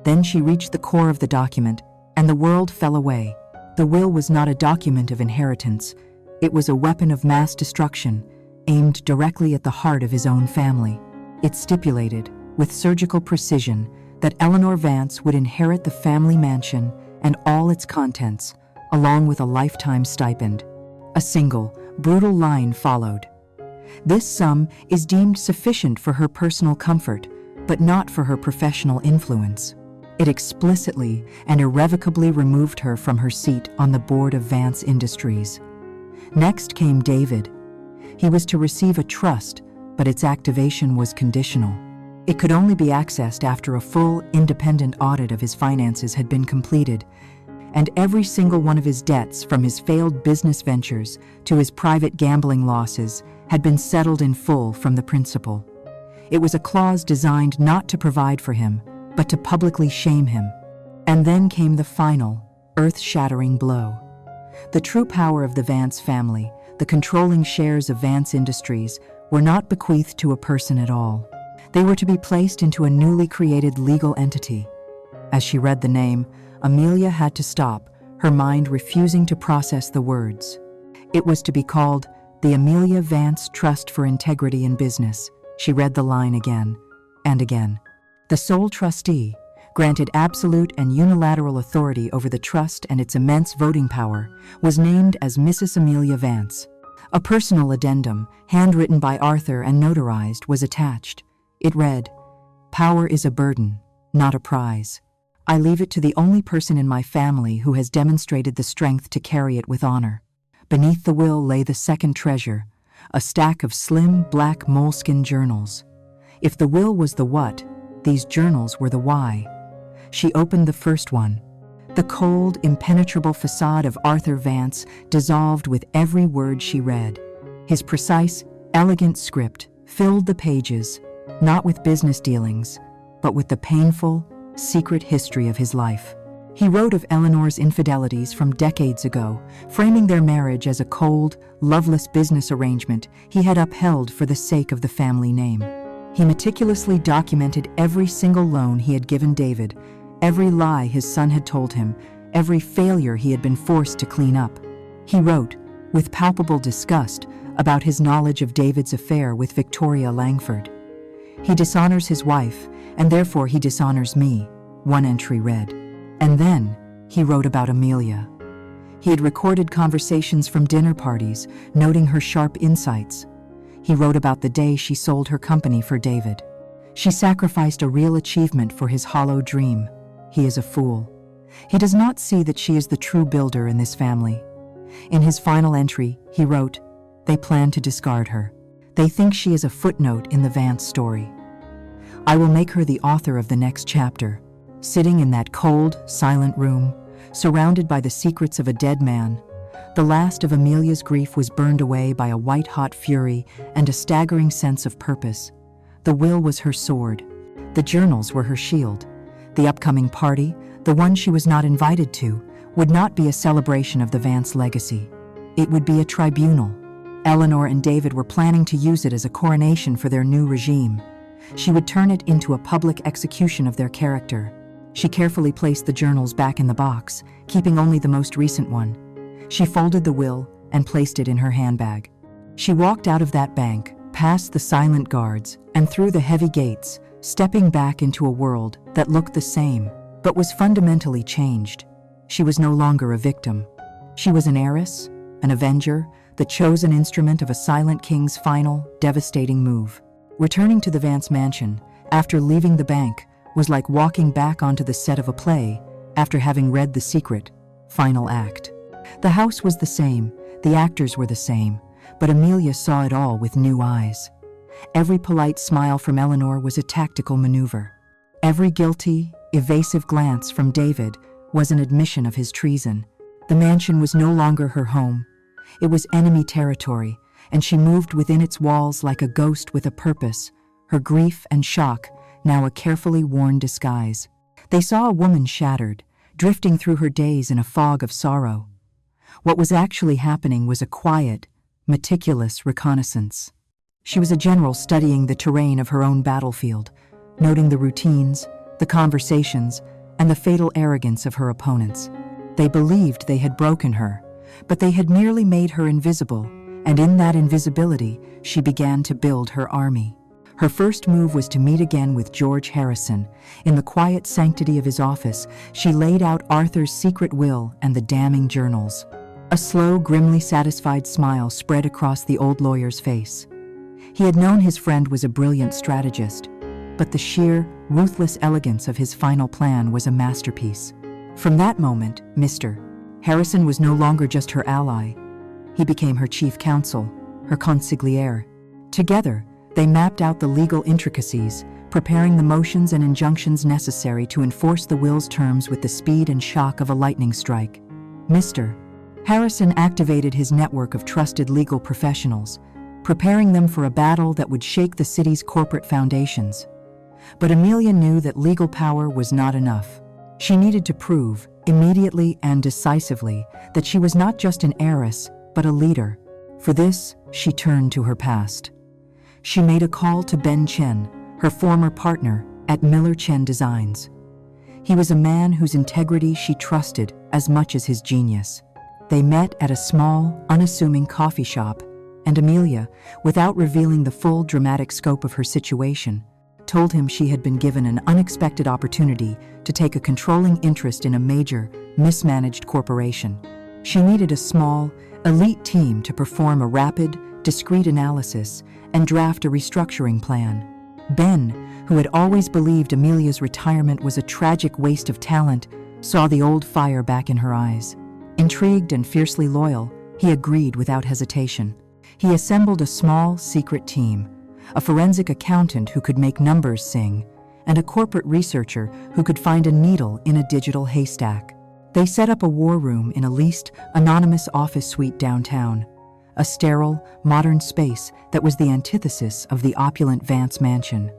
Then she reached the core of the document, and the world fell away. The will was not a document of inheritance. It was a weapon of mass destruction, aimed directly at the heart of his own family. It stipulated, with surgical precision, that Eleanor Vance would inherit the family mansion and all its contents, along with a lifetime stipend. A single, brutal line followed. "This sum is deemed sufficient for her personal comfort, but not for her professional influence." It explicitly and irrevocably removed her from her seat on the board of Vance Industries. Next came David. He was to receive a trust, but its activation was conditional. It could only be accessed after a full, independent audit of his finances had been completed, and every single one of his debts, from his failed business ventures to his private gambling losses, had been settled in full from the principal. It was a clause designed not to provide for him, but to publicly shame him. And then came the final, earth-shattering blow. The true power of the Vance family, the controlling shares of Vance Industries, were not bequeathed to a person at all. They were to be placed into a newly created legal entity. As she read the name, Amelia had to stop, her mind refusing to process the words. It was to be called the Amelia Vance Trust for Integrity in Business. She read the line again and again. The sole trustee, granted absolute and unilateral authority over the trust and its immense voting power, was named as Mrs. Amelia Vance. A personal addendum, handwritten by Arthur and notarized, was attached. It read, "Power is a burden, not a prize. I leave it to the only person in my family who has demonstrated the strength to carry it with honor." Beneath the will lay the second treasure, a stack of slim, black moleskin journals. If the will was the what, these journals were the why. She opened the first one. The cold, impenetrable facade of Arthur Vance dissolved with every word she read. His precise, elegant script filled the pages, not with business dealings, but with the painful, secret history of his life. He wrote of Eleanor's infidelities from decades ago, framing their marriage as a cold, loveless business arrangement he had upheld for the sake of the family name. He meticulously documented every single loan he had given David, every lie his son had told him, every failure he had been forced to clean up. He wrote, with palpable disgust, about his knowledge of David's affair with Victoria Langford. He dishonors his wife, and therefore he dishonors me, one entry read. And then he wrote about Amelia. He had recorded conversations from dinner parties, noting her sharp insights. He wrote about the day she sold her company for David. She sacrificed a real achievement for his hollow dream. He is a fool. He does not see that she is the true builder in this family. In his final entry, he wrote, "They plan to discard her. They think she is a footnote in the Vance story. I will make her the author of the next chapter." Sitting in that cold, silent room, surrounded by the secrets of a dead man, the last of Amelia's grief was burned away by a white-hot fury and a staggering sense of purpose. The will was her sword. The journals were her shield. The upcoming party, the one she was not invited to, would not be a celebration of the Vance legacy. It would be a tribunal. Eleanor and David were planning to use it as a coronation for their new regime. She would turn it into a public execution of their character. She carefully placed the journals back in the box, keeping only the most recent one. She folded the will and placed it in her handbag. She walked out of that bank, past the silent guards, and through the heavy gates, stepping back into a world that looked the same, but was fundamentally changed. She was no longer a victim. She was an heiress, an avenger, the chosen instrument of a silent king's final, devastating move. Returning to the Vance mansion, after leaving the bank, was like walking back onto the set of a play after having read the secret, final act. The house was the same, the actors were the same, but Amelia saw it all with new eyes. Every polite smile from Eleanor was a tactical maneuver. Every guilty, evasive glance from David was an admission of his treason. The mansion was no longer her home. It was enemy territory, and she moved within its walls like a ghost with a purpose, her grief and shock now a carefully worn disguise. They saw a woman shattered, drifting through her days in a fog of sorrow. What was actually happening was a quiet, meticulous reconnaissance. She was a general studying the terrain of her own battlefield, noting the routines, the conversations, and the fatal arrogance of her opponents. They believed they had broken her, but they had merely made her invisible, and in that invisibility, she began to build her army. Her first move was to meet again with George Harrison. In the quiet sanctity of his office, she laid out Arthur's secret will and the damning journals. A slow, grimly satisfied smile spread across the old lawyer's face. He had known his friend was a brilliant strategist, but the sheer, ruthless elegance of his final plan was a masterpiece. From that moment, Mr. Harrison was no longer just her ally. He became her chief counsel, her consigliere. Together, they mapped out the legal intricacies, preparing the motions and injunctions necessary to enforce the will's terms with the speed and shock of a lightning strike. Mr. Harrison activated his network of trusted legal professionals, preparing them for a battle that would shake the city's corporate foundations. But Amelia knew that legal power was not enough. She needed to prove, immediately and decisively, that she was not just an heiress, but a leader. For this, she turned to her past. She made a call to Ben Chen, her former partner at Miller Chen Designs. He was a man whose integrity she trusted as much as his genius. They met at a small, unassuming coffee shop, and Amelia, without revealing the full dramatic scope of her situation, told him she had been given an unexpected opportunity to take a controlling interest in a major, mismanaged corporation. She needed a small, elite team to perform a rapid, discreet analysis and draft a restructuring plan. Ben, who had always believed Amelia's retirement was a tragic waste of talent, saw the old fire back in her eyes. Intrigued and fiercely loyal, he agreed without hesitation. He assembled a small, secret team, a forensic accountant who could make numbers sing, and a corporate researcher who could find a needle in a digital haystack. They set up a war room in a leased, anonymous office suite downtown, a sterile, modern space that was the antithesis of the opulent Vance mansion.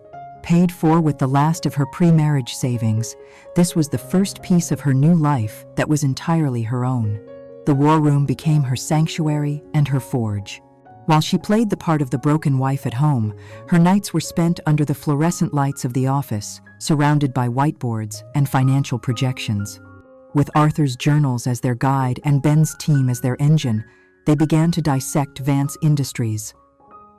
Paid for with the last of her pre-marriage savings, this was the first piece of her new life that was entirely her own. The war room became her sanctuary and her forge. While she played the part of the broken wife at home, her nights were spent under the fluorescent lights of the office, surrounded by whiteboards and financial projections. With Arthur's journals as their guide and Ben's team as their engine, they began to dissect Vance Industries.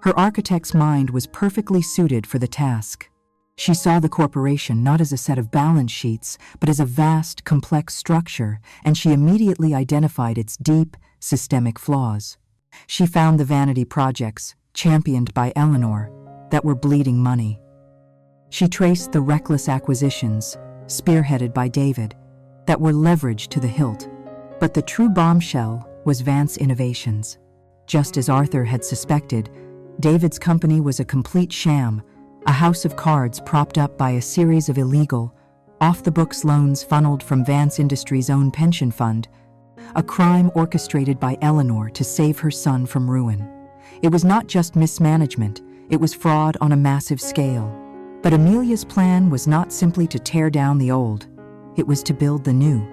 Her architect's mind was perfectly suited for the task. She saw the corporation not as a set of balance sheets, but as a vast, complex structure, and she immediately identified its deep, systemic flaws. She found the vanity projects, championed by Eleanor, that were bleeding money. She traced the reckless acquisitions, spearheaded by David, that were leveraged to the hilt. But the true bombshell was Vance Innovations. Just as Arthur had suspected, David's company was a complete sham, a house of cards propped up by a series of illegal, off-the-books loans funneled from Vance Industries' own pension fund, a crime orchestrated by Eleanor to save her son from ruin. It was not just mismanagement, it was fraud on a massive scale. But Amelia's plan was not simply to tear down the old, it was to build the new.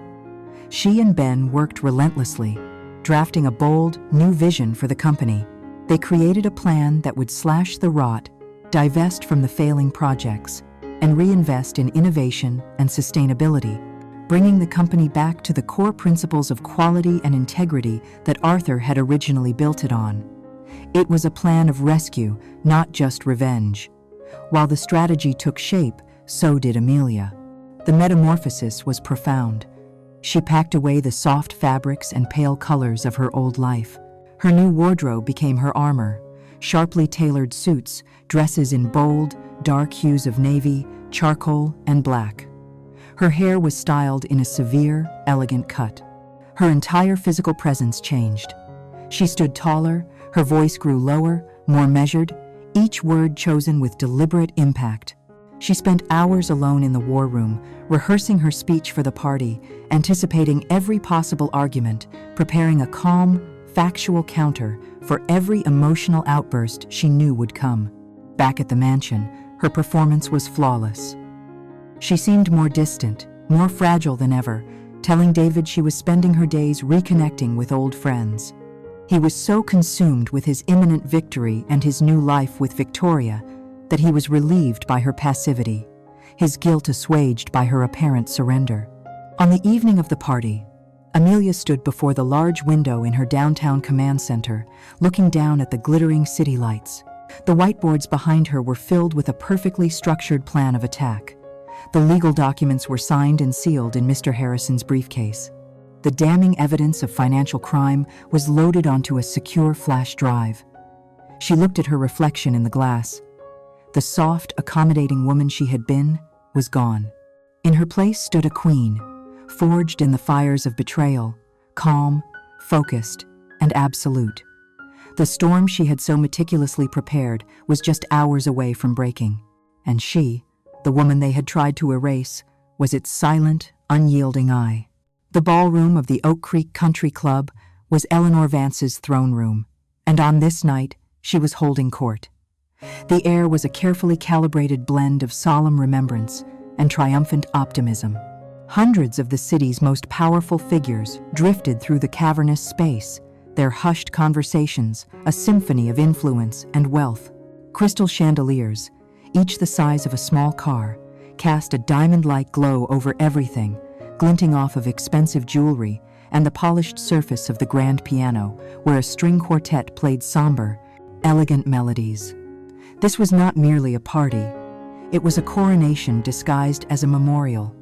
She and Ben worked relentlessly, drafting a bold, new vision for the company. They created a plan that would slash the rot, divest from the failing projects, and reinvest in innovation and sustainability, bringing the company back to the core principles of quality and integrity that Arthur had originally built it on. It was a plan of rescue, not just revenge. While the strategy took shape, so did Amelia. The metamorphosis was profound. She packed away the soft fabrics and pale colors of her old life. Her new wardrobe became her armor, sharply tailored suits, dresses in bold, dark hues of navy, charcoal, and black. Her hair was styled in a severe, elegant cut. Her entire physical presence changed. She stood taller, her voice grew lower, more measured, each word chosen with deliberate impact. She spent hours alone in the war room, rehearsing her speech for the party, anticipating every possible argument, preparing a calm, factual counter for every emotional outburst she knew would come. Back at the mansion, her performance was flawless. She seemed more distant, more fragile than ever, telling David she was spending her days reconnecting with old friends. He was so consumed with his imminent victory and his new life with Victoria that he was relieved by her passivity, his guilt assuaged by her apparent surrender. On the evening of the party, Amelia stood before the large window in her downtown command center, looking down at the glittering city lights. The whiteboards behind her were filled with a perfectly structured plan of attack. The legal documents were signed and sealed in Mr. Harrison's briefcase. The damning evidence of financial crime was loaded onto a secure flash drive. She looked at her reflection in the glass. The soft, accommodating woman she had been was gone. In her place stood a queen, forged in the fires of betrayal, calm, focused, and absolute. The storm she had so meticulously prepared was just hours away from breaking, and she, the woman they had tried to erase, was its silent, unyielding eye. The ballroom of the Oak Creek Country Club was Eleanor Vance's throne room, and on this night she was holding court. The air was a carefully calibrated blend of solemn remembrance and triumphant optimism. Hundreds of the city's most powerful figures drifted through the cavernous space, their hushed conversations a symphony of influence and wealth. Crystal chandeliers, each the size of a small car, cast a diamond-like glow over everything, glinting off of expensive jewelry and the polished surface of the grand piano, where a string quartet played somber, elegant melodies. This was not merely a party. It was a coronation disguised as a memorial.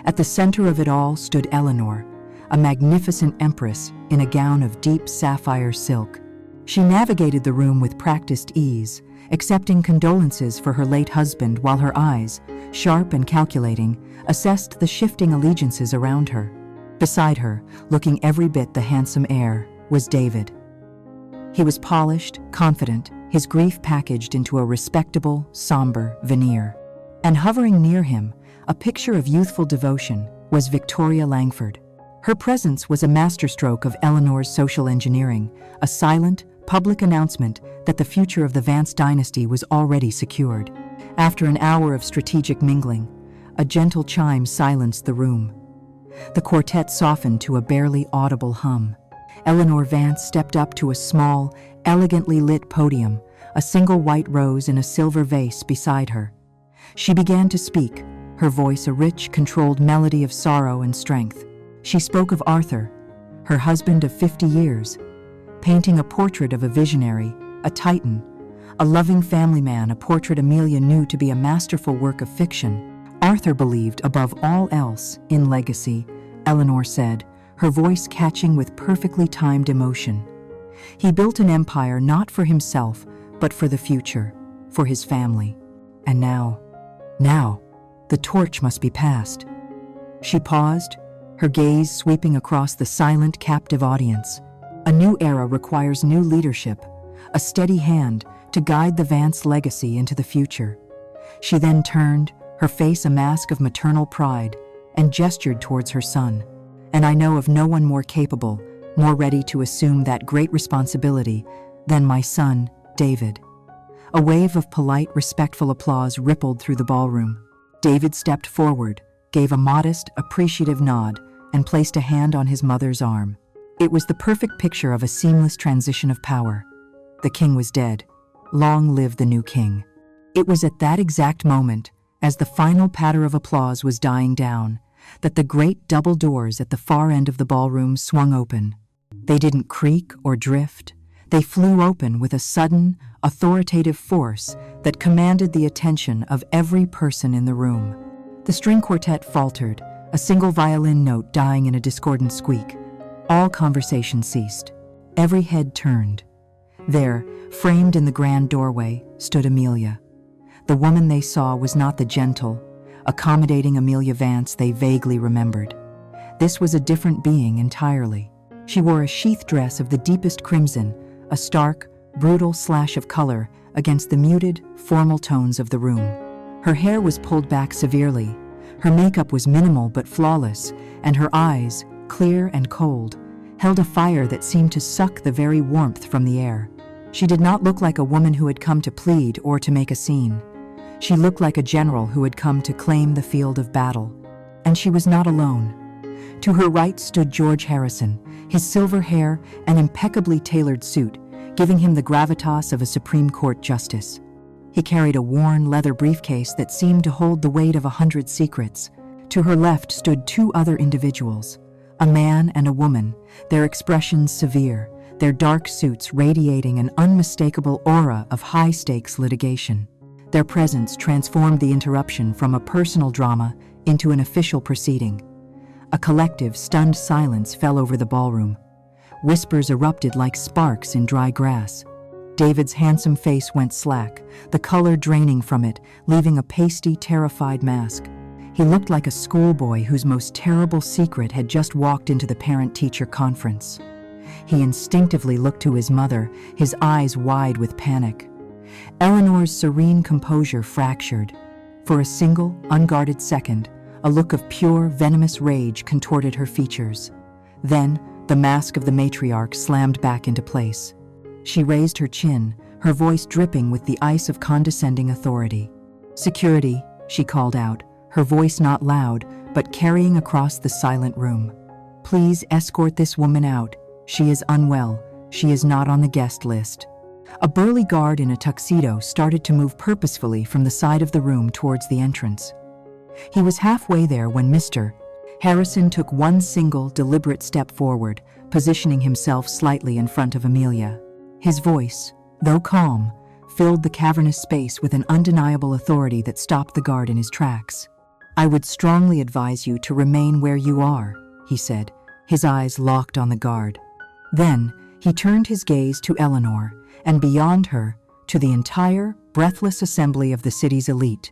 At the center of it all stood Eleanor, a magnificent empress in a gown of deep sapphire silk. She navigated the room with practiced ease, accepting condolences for her late husband while her eyes, sharp and calculating, assessed the shifting allegiances around her. Beside her, looking every bit the handsome heir, was David. He was polished, confident, his grief packaged into a respectable, somber veneer. And hovering near him, a picture of youthful devotion, was Victoria Langford. Her presence was a masterstroke of Eleanor's social engineering, a silent, public announcement that the future of the Vance dynasty was already secured. After an hour of strategic mingling, a gentle chime silenced the room. The quartet softened to a barely audible hum. Eleanor Vance stepped up to a small, elegantly lit podium, a single white rose in a silver vase beside her. She began to speak, her voice a rich, controlled melody of sorrow and strength. She spoke of Arthur, her husband of 50 years, painting a portrait of a visionary, a titan, A loving family man, a portrait Amelia knew to be a masterful work of fiction. Arthur believed, above all else, in legacy, Eleanor said, her voice catching with perfectly timed emotion. He built an empire not for himself, but for the future, for his family. And now, the torch must be passed. She paused, her gaze sweeping across the silent, captive audience. A new era requires new leadership, a steady hand to guide the Vance legacy into the future. She then turned, her face a mask of maternal pride, and gestured towards her son. And I know of no one more capable, more ready to assume that great responsibility than my son, David. A wave of polite, respectful applause rippled through the ballroom. David stepped forward, gave a modest, appreciative nod, and placed a hand on his mother's arm. It was the perfect picture of a seamless transition of power. The king was dead. Long live the new king. It was at that exact moment, as the final patter of applause was dying down, that the great double doors at the far end of the ballroom swung open. They didn't creak or drift. They flew open with a sudden, authoritative force that commanded the attention of every person in the room. The string quartet faltered, a single violin note dying in a discordant squeak. All conversation ceased. Every head turned. There, framed in the grand doorway, stood Amelia. The woman they saw was not the gentle, accommodating Amelia Vance they vaguely remembered. This was a different being entirely. She wore a sheath dress of the deepest crimson, a stark, brutal slash of color against the muted, formal tones of the room. Her hair was pulled back severely, her makeup was minimal but flawless, and her eyes, clear and cold, held a fire that seemed to suck the very warmth from the air. She did not look like a woman who had come to plead or to make a scene. She looked like a general who had come to claim the field of battle. And she was not alone. To her right stood George Harrison, his silver hair and impeccably tailored suit, giving him the gravitas of a Supreme Court justice. He carried a worn leather briefcase that seemed to hold the weight of 100 secrets. To her left stood two other individuals, a man and a woman, their expressions severe, their dark suits radiating an unmistakable aura of high-stakes litigation. Their presence transformed the interruption from a personal drama into an official proceeding. A collective, stunned silence fell over the ballroom. Whispers erupted like sparks in dry grass. David's handsome face went slack, the color draining from it, leaving a pasty, terrified mask. He looked like a schoolboy whose most terrible secret had just walked into the parent-teacher conference. He instinctively looked to his mother, his eyes wide with panic. Eleanor's serene composure fractured. For a single, unguarded second, a look of pure, venomous rage contorted her features. Then, the mask of the matriarch slammed back into place. She raised her chin, her voice dripping with the ice of condescending authority. "Security," she called out, her voice not loud, but carrying across the silent room. "Please escort this woman out. She is unwell. She is not on the guest list." A burly guard in a tuxedo started to move purposefully from the side of the room towards the entrance. He was halfway there when Mr. Harrison took one single, deliberate step forward, positioning himself slightly in front of Amelia. His voice, though calm, filled the cavernous space with an undeniable authority that stopped the guard in his tracks. "I would strongly advise you to remain where you are," he said, his eyes locked on the guard. Then, he turned his gaze to Eleanor, and beyond her, to the entire, breathless assembly of the city's elite.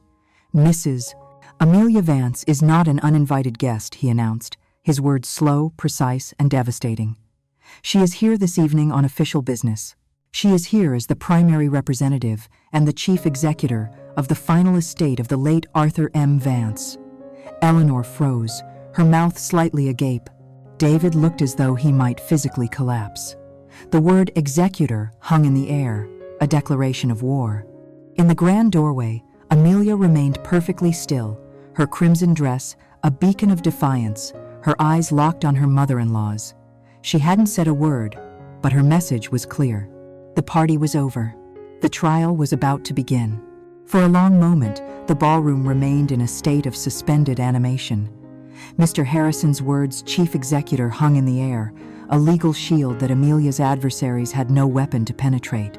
"Mrs. Amelia Vance is not an uninvited guest," he announced, his words slow, precise, and devastating. "She is here this evening on official business. She is here as the primary representative and the chief executor of the final estate of the late Arthur M. Vance." Eleanor froze, her mouth slightly agape. David looked as though he might physically collapse. The word executor hung in the air, a declaration of war. In the grand doorway, Amelia remained perfectly still, her crimson dress a beacon of defiance, her eyes locked on her mother-in-law's. She hadn't said a word, but her message was clear. The party was over. The trial was about to begin. For a long moment, the ballroom remained in a state of suspended animation. Mr. Harrison's words, chief executor, hung in the air, a legal shield that Amelia's adversaries had no weapon to penetrate.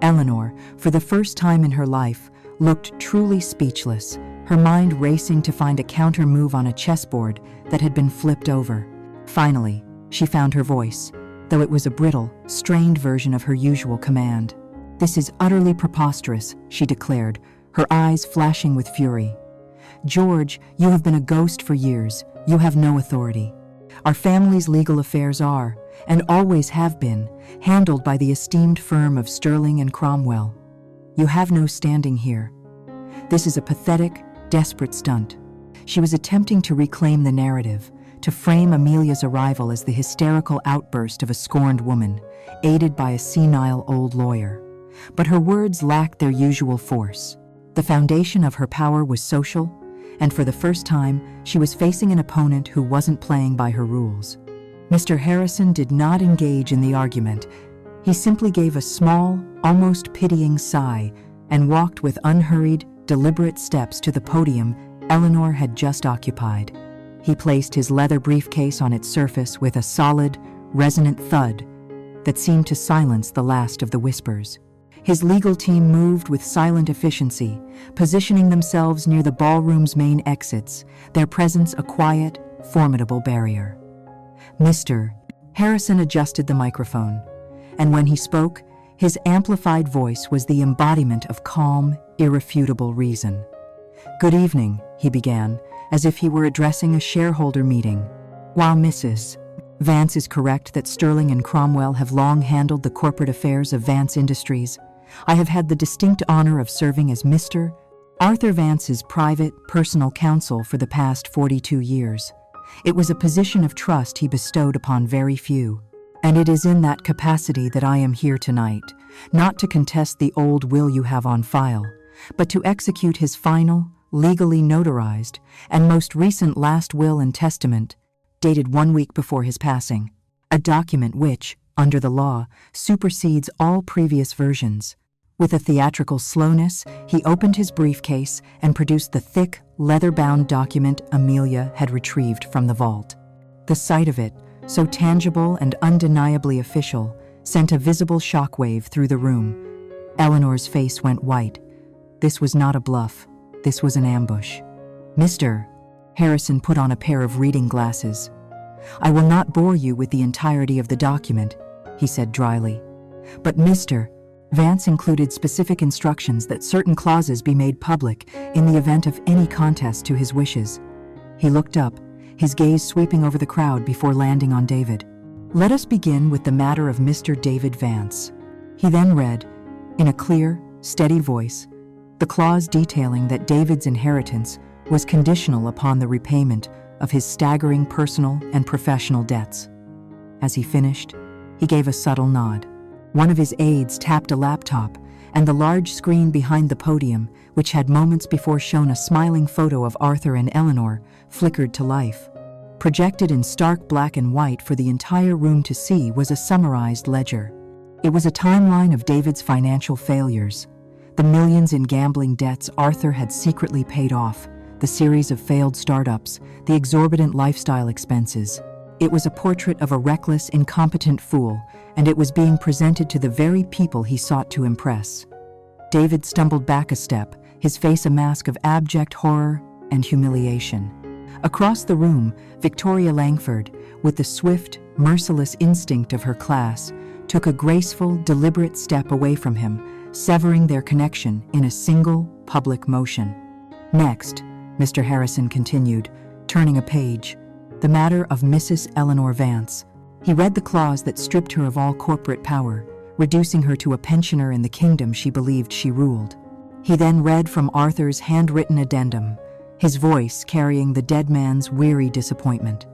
Eleanor, for the first time in her life, looked truly speechless, her mind racing to find a counter move on a chessboard that had been flipped over. Finally, she found her voice, though it was a brittle, strained version of her usual command. "This is utterly preposterous," she declared, her eyes flashing with fury. "George, you have been a ghost for years. You have no authority. Our family's legal affairs are, and always have been, handled by the esteemed firm of Sterling and Cromwell. You have no standing here. This is a pathetic, desperate stunt." She was attempting to reclaim the narrative, to frame Amelia's arrival as the hysterical outburst of a scorned woman, aided by a senile old lawyer. But her words lacked their usual force. The foundation of her power was social, and for the first time, she was facing an opponent who wasn't playing by her rules. Mr. Harrison did not engage in the argument. He simply gave a small, almost pitying sigh and walked with unhurried, deliberate steps to the podium Eleanor had just occupied. He placed his leather briefcase on its surface with a solid, resonant thud that seemed to silence the last of the whispers. His legal team moved with silent efficiency, positioning themselves near the ballroom's main exits, their presence a quiet, formidable barrier. "Mr. Harrison adjusted the microphone, and when he spoke, his amplified voice was the embodiment of calm, irrefutable reason. "Good evening," he began, as if he were addressing a shareholder meeting. "While Mrs. Vance is correct that Sterling and Cromwell have long handled the corporate affairs of Vance Industries, I have had the distinct honor of serving as Mr. Arthur Vance's private, personal counsel for the past 42 years. It was a position of trust he bestowed upon very few, and it is in that capacity that I am here tonight, not to contest the old will you have on file, but to execute his final, legally notarized, and most recent last will and testament, dated 1 week before his passing, a document which, under the law, supersedes all previous versions." With a theatrical slowness, he opened his briefcase and produced the thick, leather-bound document Amelia had retrieved from the vault. The sight of it, so tangible and undeniably official, sent a visible shockwave through the room. Eleanor's face went white. This was not a bluff. This was an ambush. "Mr. Harrison put on a pair of reading glasses. "I will not bore you with the entirety of the document," he said dryly. "But Mr. Vance included specific instructions that certain clauses be made public in the event of any contest to his wishes." He looked up, his gaze sweeping over the crowd before landing on David. "Let us begin with the matter of Mr. David Vance." He then read, in a clear, steady voice, the clause detailing that David's inheritance was conditional upon the repayment of his staggering personal and professional debts. As he finished, he gave a subtle nod. One of his aides tapped a laptop, and the large screen behind the podium, which had moments before shown a smiling photo of Arthur and Eleanor, flickered to life. Projected in stark black and white for the entire room to see was a summarized ledger. It was a timeline of David's financial failures, the millions in gambling debts Arthur had secretly paid off, the series of failed startups, the exorbitant lifestyle expenses. It was a portrait of a reckless, incompetent fool, and it was being presented to the very people he sought to impress. David stumbled back a step, his face a mask of abject horror and humiliation. Across the room, Victoria Langford, with the swift, merciless instinct of her class, took a graceful, deliberate step away from him, severing their connection in a single, public motion. "Next," Mr. Harrison continued, turning a page, "the matter of Mrs. Eleanor Vance." He read the clause that stripped her of all corporate power, reducing her to a pensioner in the kingdom she believed she ruled. He then read from Arthur's handwritten addendum, his voice carrying the dead man's weary disappointment.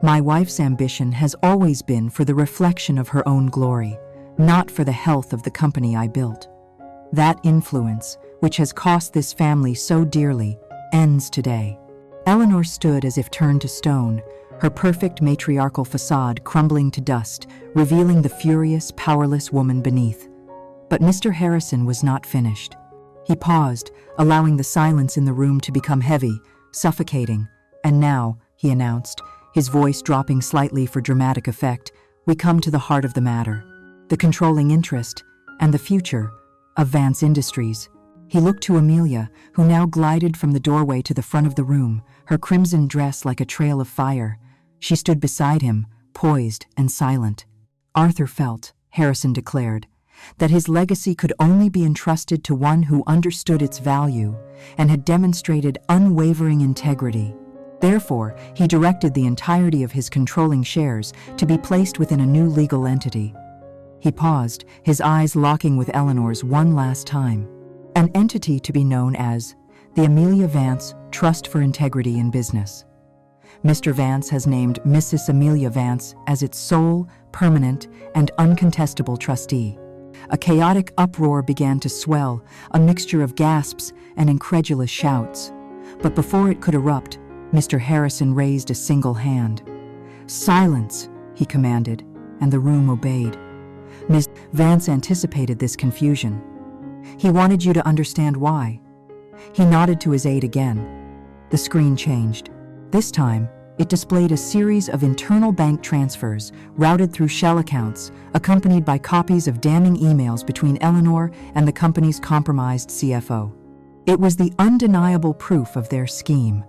"My wife's ambition has always been for the reflection of her own glory, not for the health of the company I built. That influence, which has cost this family so dearly, ends today." Eleanor stood as if turned to stone, her perfect matriarchal facade crumbling to dust, revealing the furious, powerless woman beneath. But Mr. Harrison was not finished. He paused, allowing the silence in the room to become heavy, suffocating. "And now," he announced, his voice dropping slightly for dramatic effect, "we come to the heart of the matter. The controlling interest, and the future, of Vance Industries. He looked to Amelia, who now glided from the doorway to the front of the room, her crimson dress like a trail of fire. She stood beside him, poised and silent. Arthur felt, Harrison declared, that his legacy could only be entrusted to one who understood its value and had demonstrated unwavering integrity. Therefore, he directed the entirety of his controlling shares to be placed within a new legal entity. He paused, his eyes locking with Eleanor's one last time. An entity to be known as the Amelia Vance Trust for Integrity in Business. Mr. Vance has named Mrs. Amelia Vance as its sole, permanent, and uncontestable trustee. A chaotic uproar began to swell, a mixture of gasps and incredulous shouts. But before it could erupt, Mr. Harrison raised a single hand. "Silence," he commanded, and the room obeyed. Ms. Vance anticipated this confusion. He wanted you to understand why. He nodded to his aide again. The screen changed. This time, it displayed a series of internal bank transfers routed through shell accounts, accompanied by copies of damning emails between Eleanor and the company's compromised CFO. It was the undeniable proof of their scheme.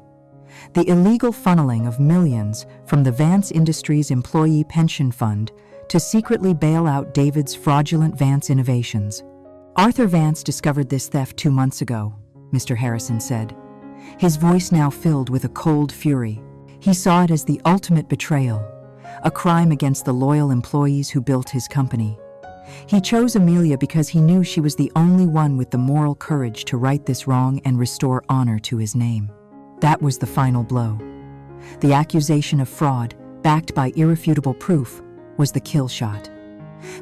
The illegal funneling of millions from the Vance Industries Employee Pension Fund to secretly bail out David's fraudulent Vance Innovations. Arthur Vance discovered this theft 2 months ago, Mr. Harrison said, his voice now filled with a cold fury. He saw it as the ultimate betrayal, a crime against the loyal employees who built his company. He chose Amelia because he knew she was the only one with the moral courage to right this wrong and restore honor to his name. That was the final blow. The accusation of fraud, backed by irrefutable proof, was the kill shot.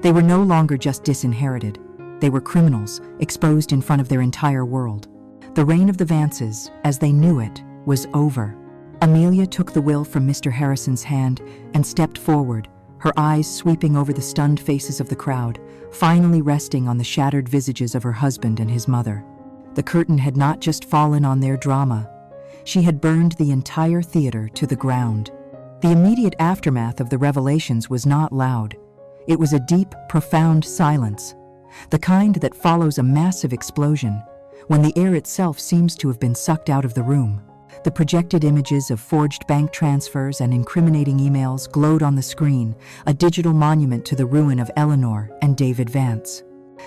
They were no longer just disinherited. They were criminals, exposed in front of their entire world. The reign of the Vances, as they knew it, was over. Amelia took the will from Mr. Harrison's hand and stepped forward, her eyes sweeping over the stunned faces of the crowd, finally resting on the shattered visages of her husband and his mother. The curtain had not just fallen on their drama. She had burned the entire theater to the ground. The immediate aftermath of the revelations was not loud. It was a deep, profound silence, the kind that follows a massive explosion, when the air itself seems to have been sucked out of the room. The projected images of forged bank transfers and incriminating emails glowed on the screen, a digital monument to the ruin of Eleanor and David Vance.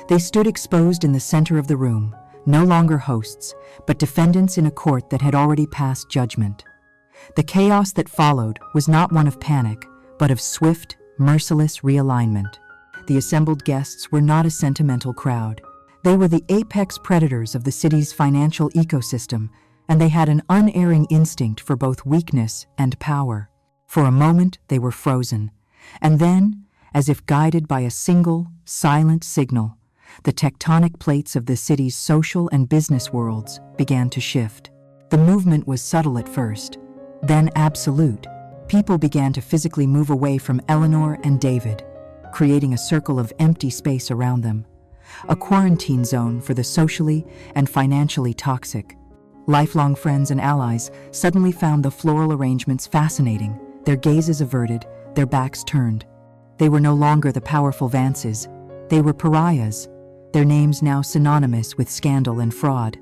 They stood exposed in the center of the room, no longer hosts, but defendants in a court that had already passed judgment. The chaos that followed was not one of panic, but of swift, merciless realignment. The assembled guests were not a sentimental crowd. They were the apex predators of the city's financial ecosystem, and they had an unerring instinct for both weakness and power. For a moment, they were frozen. And then, as if guided by a single, silent signal, the tectonic plates of the city's social and business worlds began to shift. The movement was subtle at first, then absolute. People began to physically move away from Eleanor and David, creating a circle of empty space around them, a quarantine zone for the socially and financially toxic. Lifelong friends and allies suddenly found the floral arrangements fascinating, their gazes averted, their backs turned. They were no longer the powerful Vances. They were pariahs, their names now synonymous with scandal and fraud.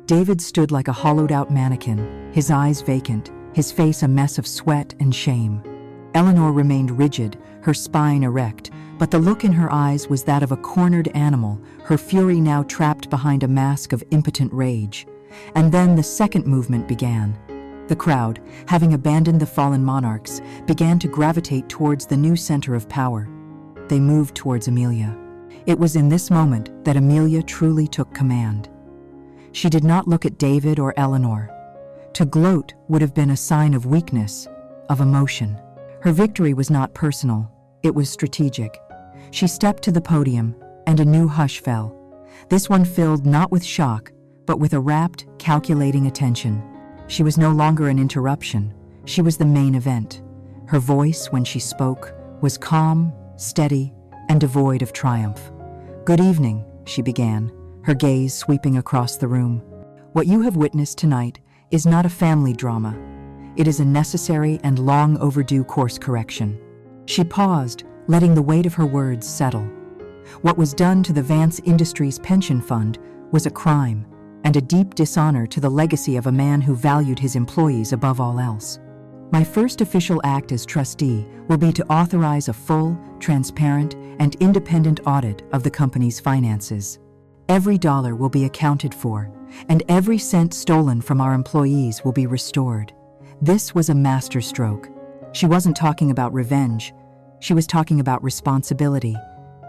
David stood like a hollowed-out mannequin, his eyes vacant, his face a mess of sweat and shame. Eleanor remained rigid, her spine erect, but the look in her eyes was that of a cornered animal, her fury now trapped behind a mask of impotent rage. And then the second movement began. The crowd, having abandoned the fallen monarchs, began to gravitate towards the new center of power. They moved towards Amelia. It was in this moment that Amelia truly took command. She did not look at David or Eleanor. To gloat would have been a sign of weakness, of emotion. Her victory was not personal, it was strategic. She stepped to the podium, and a new hush fell. This one filled not with shock, but with a rapt, calculating attention. She was no longer an interruption. She was the main event. Her voice, when she spoke, was calm, steady, and devoid of triumph. "Good evening," she began, her gaze sweeping across the room. "What you have witnessed tonight is not a family drama. It is a necessary and long overdue course correction." She paused, letting the weight of her words settle. What was done to the Vance Industries pension fund was a crime and a deep dishonor to the legacy of a man who valued his employees above all else. My first official act as trustee will be to authorize a full, transparent, and independent audit of the company's finances. Every dollar will be accounted for, and every cent stolen from our employees will be restored. This was a masterstroke. She wasn't talking about revenge. She was talking about responsibility,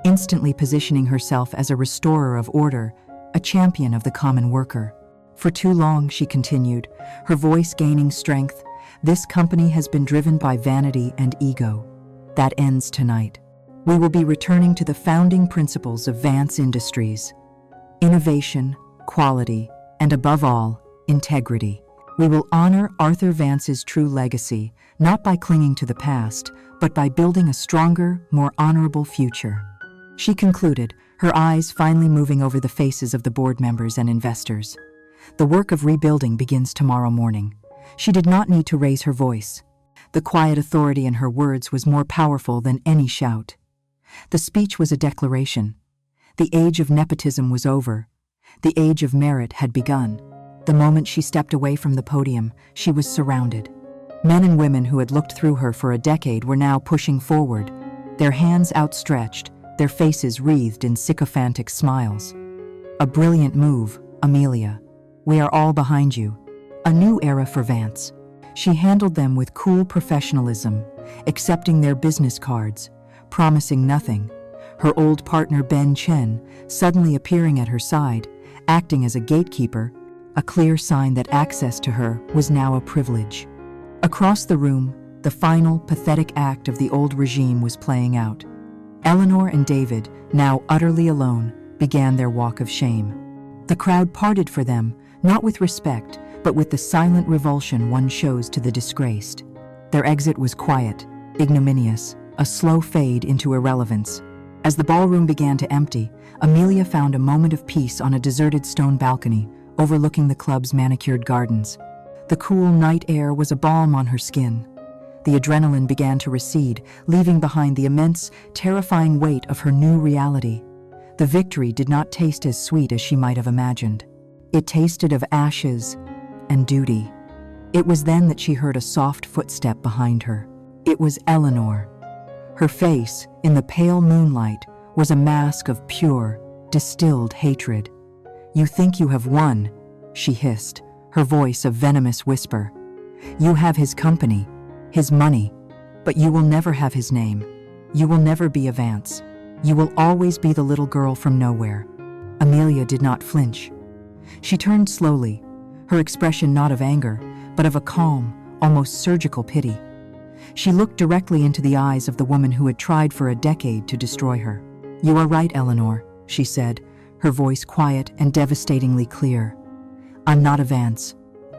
instantly positioning herself as a restorer of order, a champion of the common worker. For too long, she continued, her voice gaining strength, this company has been driven by vanity and ego. That ends tonight. We will be returning to the founding principles of Vance Industries: innovation, quality, and above all, integrity. We will honor Arthur Vance's true legacy, not by clinging to the past, but by building a stronger, more honorable future. She concluded, her eyes finally moving over the faces of the board members and investors. The work of rebuilding begins tomorrow morning. She did not need to raise her voice. The quiet authority in her words was more powerful than any shout. The speech was a declaration. The age of nepotism was over. The age of merit had begun. The moment she stepped away from the podium, she was surrounded. Men and women who had looked through her for a decade were now pushing forward, their hands outstretched, their faces wreathed in sycophantic smiles. A brilliant move, Amelia. We are all behind you. A new era for Vance. She handled them with cool professionalism, accepting their business cards, promising nothing. Her old partner Ben Chen suddenly appearing at her side, acting as a gatekeeper, a clear sign that access to her was now a privilege. Across the room, the final, pathetic act of the old regime was playing out. Eleanor and David, now utterly alone, began their walk of shame. The crowd parted for them, not with respect, but with the silent revulsion one shows to the disgraced. Their exit was quiet, ignominious, a slow fade into irrelevance. As the ballroom began to empty, Amelia found a moment of peace on a deserted stone balcony overlooking the club's manicured gardens. The cool night air was a balm on her skin. The adrenaline began to recede, leaving behind the immense, terrifying weight of her new reality. The victory did not taste as sweet as she might have imagined. It tasted of ashes and duty. It was then that she heard a soft footstep behind her. It was Eleanor. Her face, in the pale moonlight, was a mask of pure, distilled hatred. "You think you have won," she hissed, her voice a venomous whisper. "You have his company, his money, but you will never have his name. You will never be a Vance. You will always be the little girl from nowhere." Amelia did not flinch. She turned slowly, her expression not of anger, but of a calm, almost surgical pity. She looked directly into the eyes of the woman who had tried for a decade to destroy her. "You are right, Eleanor," she said, her voice quiet and devastatingly clear. "I'm not a Vance.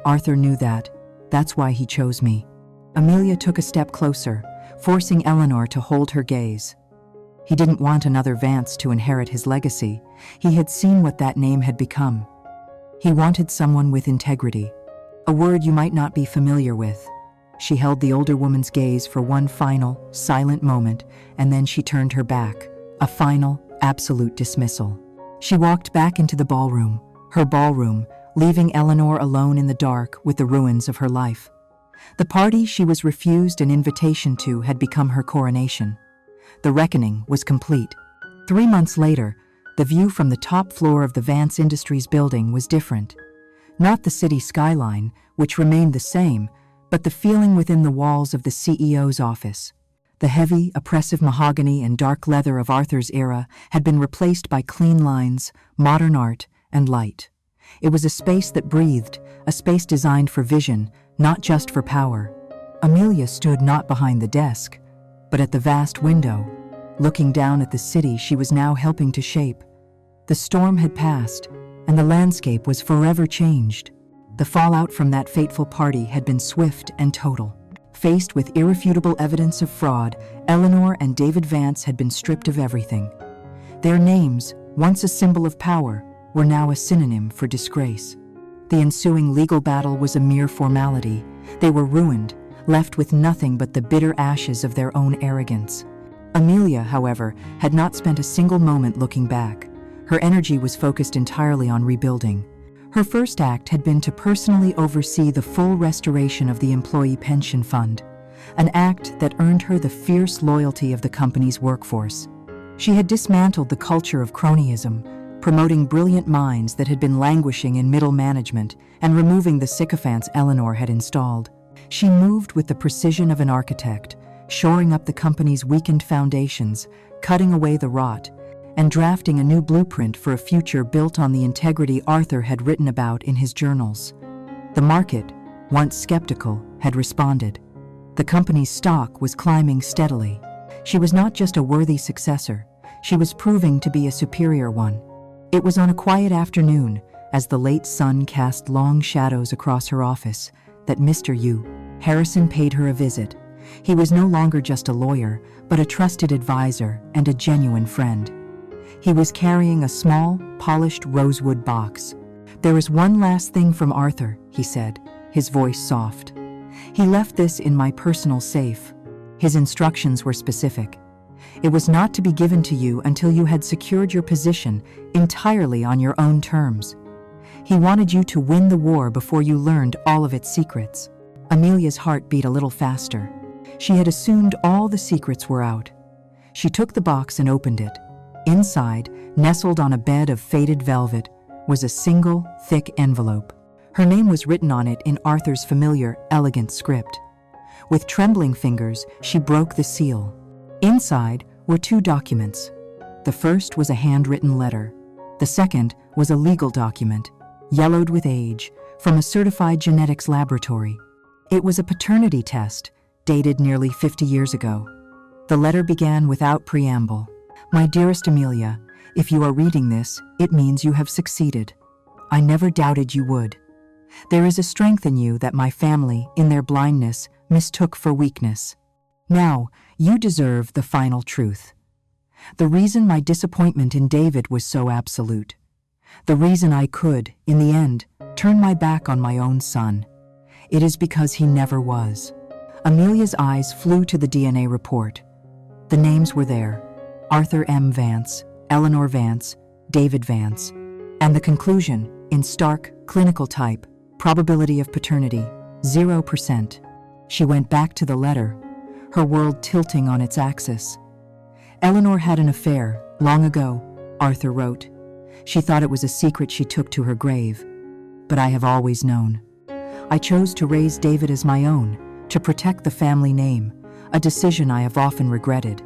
Arthur knew that. That's why he chose me." Amelia took a step closer, forcing Eleanor to hold her gaze. He didn't want another Vance to inherit his legacy. He had seen what that name had become. He wanted someone with integrity, a word you might not be familiar with. She held the older woman's gaze for one final, silent moment, and then she turned her back, a final, absolute dismissal. She walked back into the ballroom, her ballroom, leaving Eleanor alone in the dark with the ruins of her life. The party she was refused an invitation to had become her coronation. The reckoning was complete. 3 months later, the view from the top floor of the Vance Industries building was different. Not the city skyline, which remained the same, but the feeling within the walls of the CEO's office. The heavy, oppressive mahogany and dark leather of Arthur's era had been replaced by clean lines, modern art, and light. It was a space that breathed, a space designed for vision, not just for power. Amelia stood not behind the desk, but at the vast window, looking down at the city she was now helping to shape. The storm had passed, and the landscape was forever changed. The fallout from that fateful party had been swift and total. Faced with irrefutable evidence of fraud, Eleanor and David Vance had been stripped of everything. Their names, once a symbol of power, were now a synonym for disgrace. The ensuing legal battle was a mere formality. They were ruined, left with nothing but the bitter ashes of their own arrogance. Amelia, however, had not spent a single moment looking back. Her energy was focused entirely on rebuilding. Her first act had been to personally oversee the full restoration of the Employee Pension Fund, an act that earned her the fierce loyalty of the company's workforce. She had dismantled the culture of cronyism, promoting brilliant minds that had been languishing in middle management and removing the sycophants Eleanor had installed. She moved with the precision of an architect, shoring up the company's weakened foundations, cutting away the rot, and drafting a new blueprint for a future built on the integrity Arthur had written about in his journals. The market, once skeptical, had responded. The company's stock was climbing steadily. She was not just a worthy successor, she was proving to be a superior one. It was on a quiet afternoon, as the late sun cast long shadows across her office, that Mr. Harrison paid her a visit. He was no longer just a lawyer, but a trusted advisor and a genuine friend. He was carrying a small, polished rosewood box. "There is one last thing from Arthur," he said, his voice soft. "He left this in my personal safe." His instructions were specific. It was not to be given to you until you had secured your position entirely on your own terms. He wanted you to win the war before you learned all of its secrets. Amelia's heart beat a little faster. She had assumed all the secrets were out. She took the box and opened it. Inside, nestled on a bed of faded velvet, was a single, thick envelope. Her name was written on it in Arthur's familiar, elegant script. With trembling fingers, she broke the seal. Inside were two documents. The first was a handwritten letter. The second was a legal document, yellowed with age, from a certified genetics laboratory. It was a paternity test, dated nearly 50 years ago. The letter began without preamble. "My dearest Amelia, if you are reading this, it means you have succeeded. I never doubted you would. There is a strength in you that my family, in their blindness, mistook for weakness. Now, you deserve the final truth. The reason my disappointment in David was so absolute, the reason I could, in the end, turn my back on my own son, it is because he never was." Amelia's eyes flew to the DNA report. The names were there: Arthur M. Vance, Eleanor Vance, David Vance, and the conclusion, in stark, clinical type: probability of paternity, 0%. She went back to the letter, her world tilting on its axis. "Eleanor had an affair, long ago," Arthur wrote. "She thought it was a secret she took to her grave. But I have always known. I chose to raise David as my own, to protect the family name, a decision I have often regretted.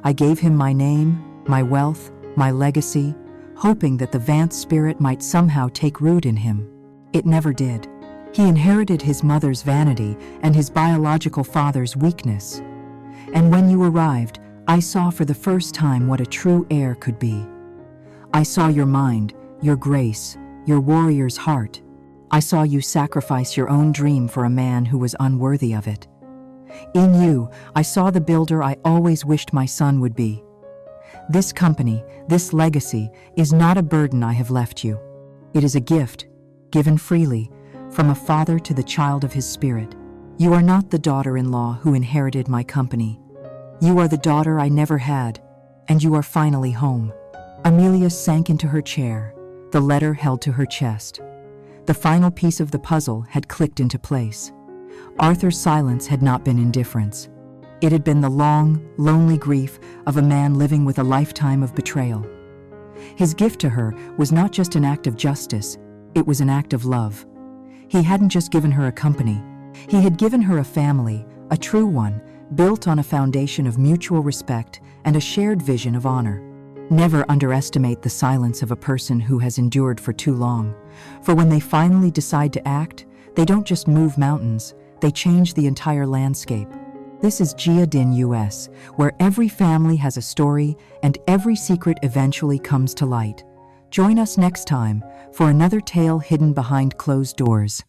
I gave him my name, my wealth, my legacy, hoping that the Vance spirit might somehow take root in him. It never did. He inherited his mother's vanity and his biological father's weakness. And when you arrived, I saw for the first time what a true heir could be. I saw your mind, your grace, your warrior's heart. I saw you sacrifice your own dream for a man who was unworthy of it. In you, I saw the builder I always wished my son would be. This company, this legacy, is not a burden I have left you. It is a gift, given freely, from a father to the child of his spirit. You are not the daughter-in-law who inherited my company. You are the daughter I never had, and you are finally home." Amelia sank into her chair, the letter held to her chest. The final piece of the puzzle had clicked into place. Arthur's silence had not been indifference. It had been the long, lonely grief of a man living with a lifetime of betrayal. His gift to her was not just an act of justice, it was an act of love. He hadn't just given her a company, he had given her a family, a true one, built on a foundation of mutual respect and a shared vision of honor. Never underestimate the silence of a person who has endured for too long, for when they finally decide to act, they don't just move mountains, they change the entire landscape. This is Gia Din US, where every family has a story and every secret eventually comes to light. Join us next time for another tale hidden behind closed doors.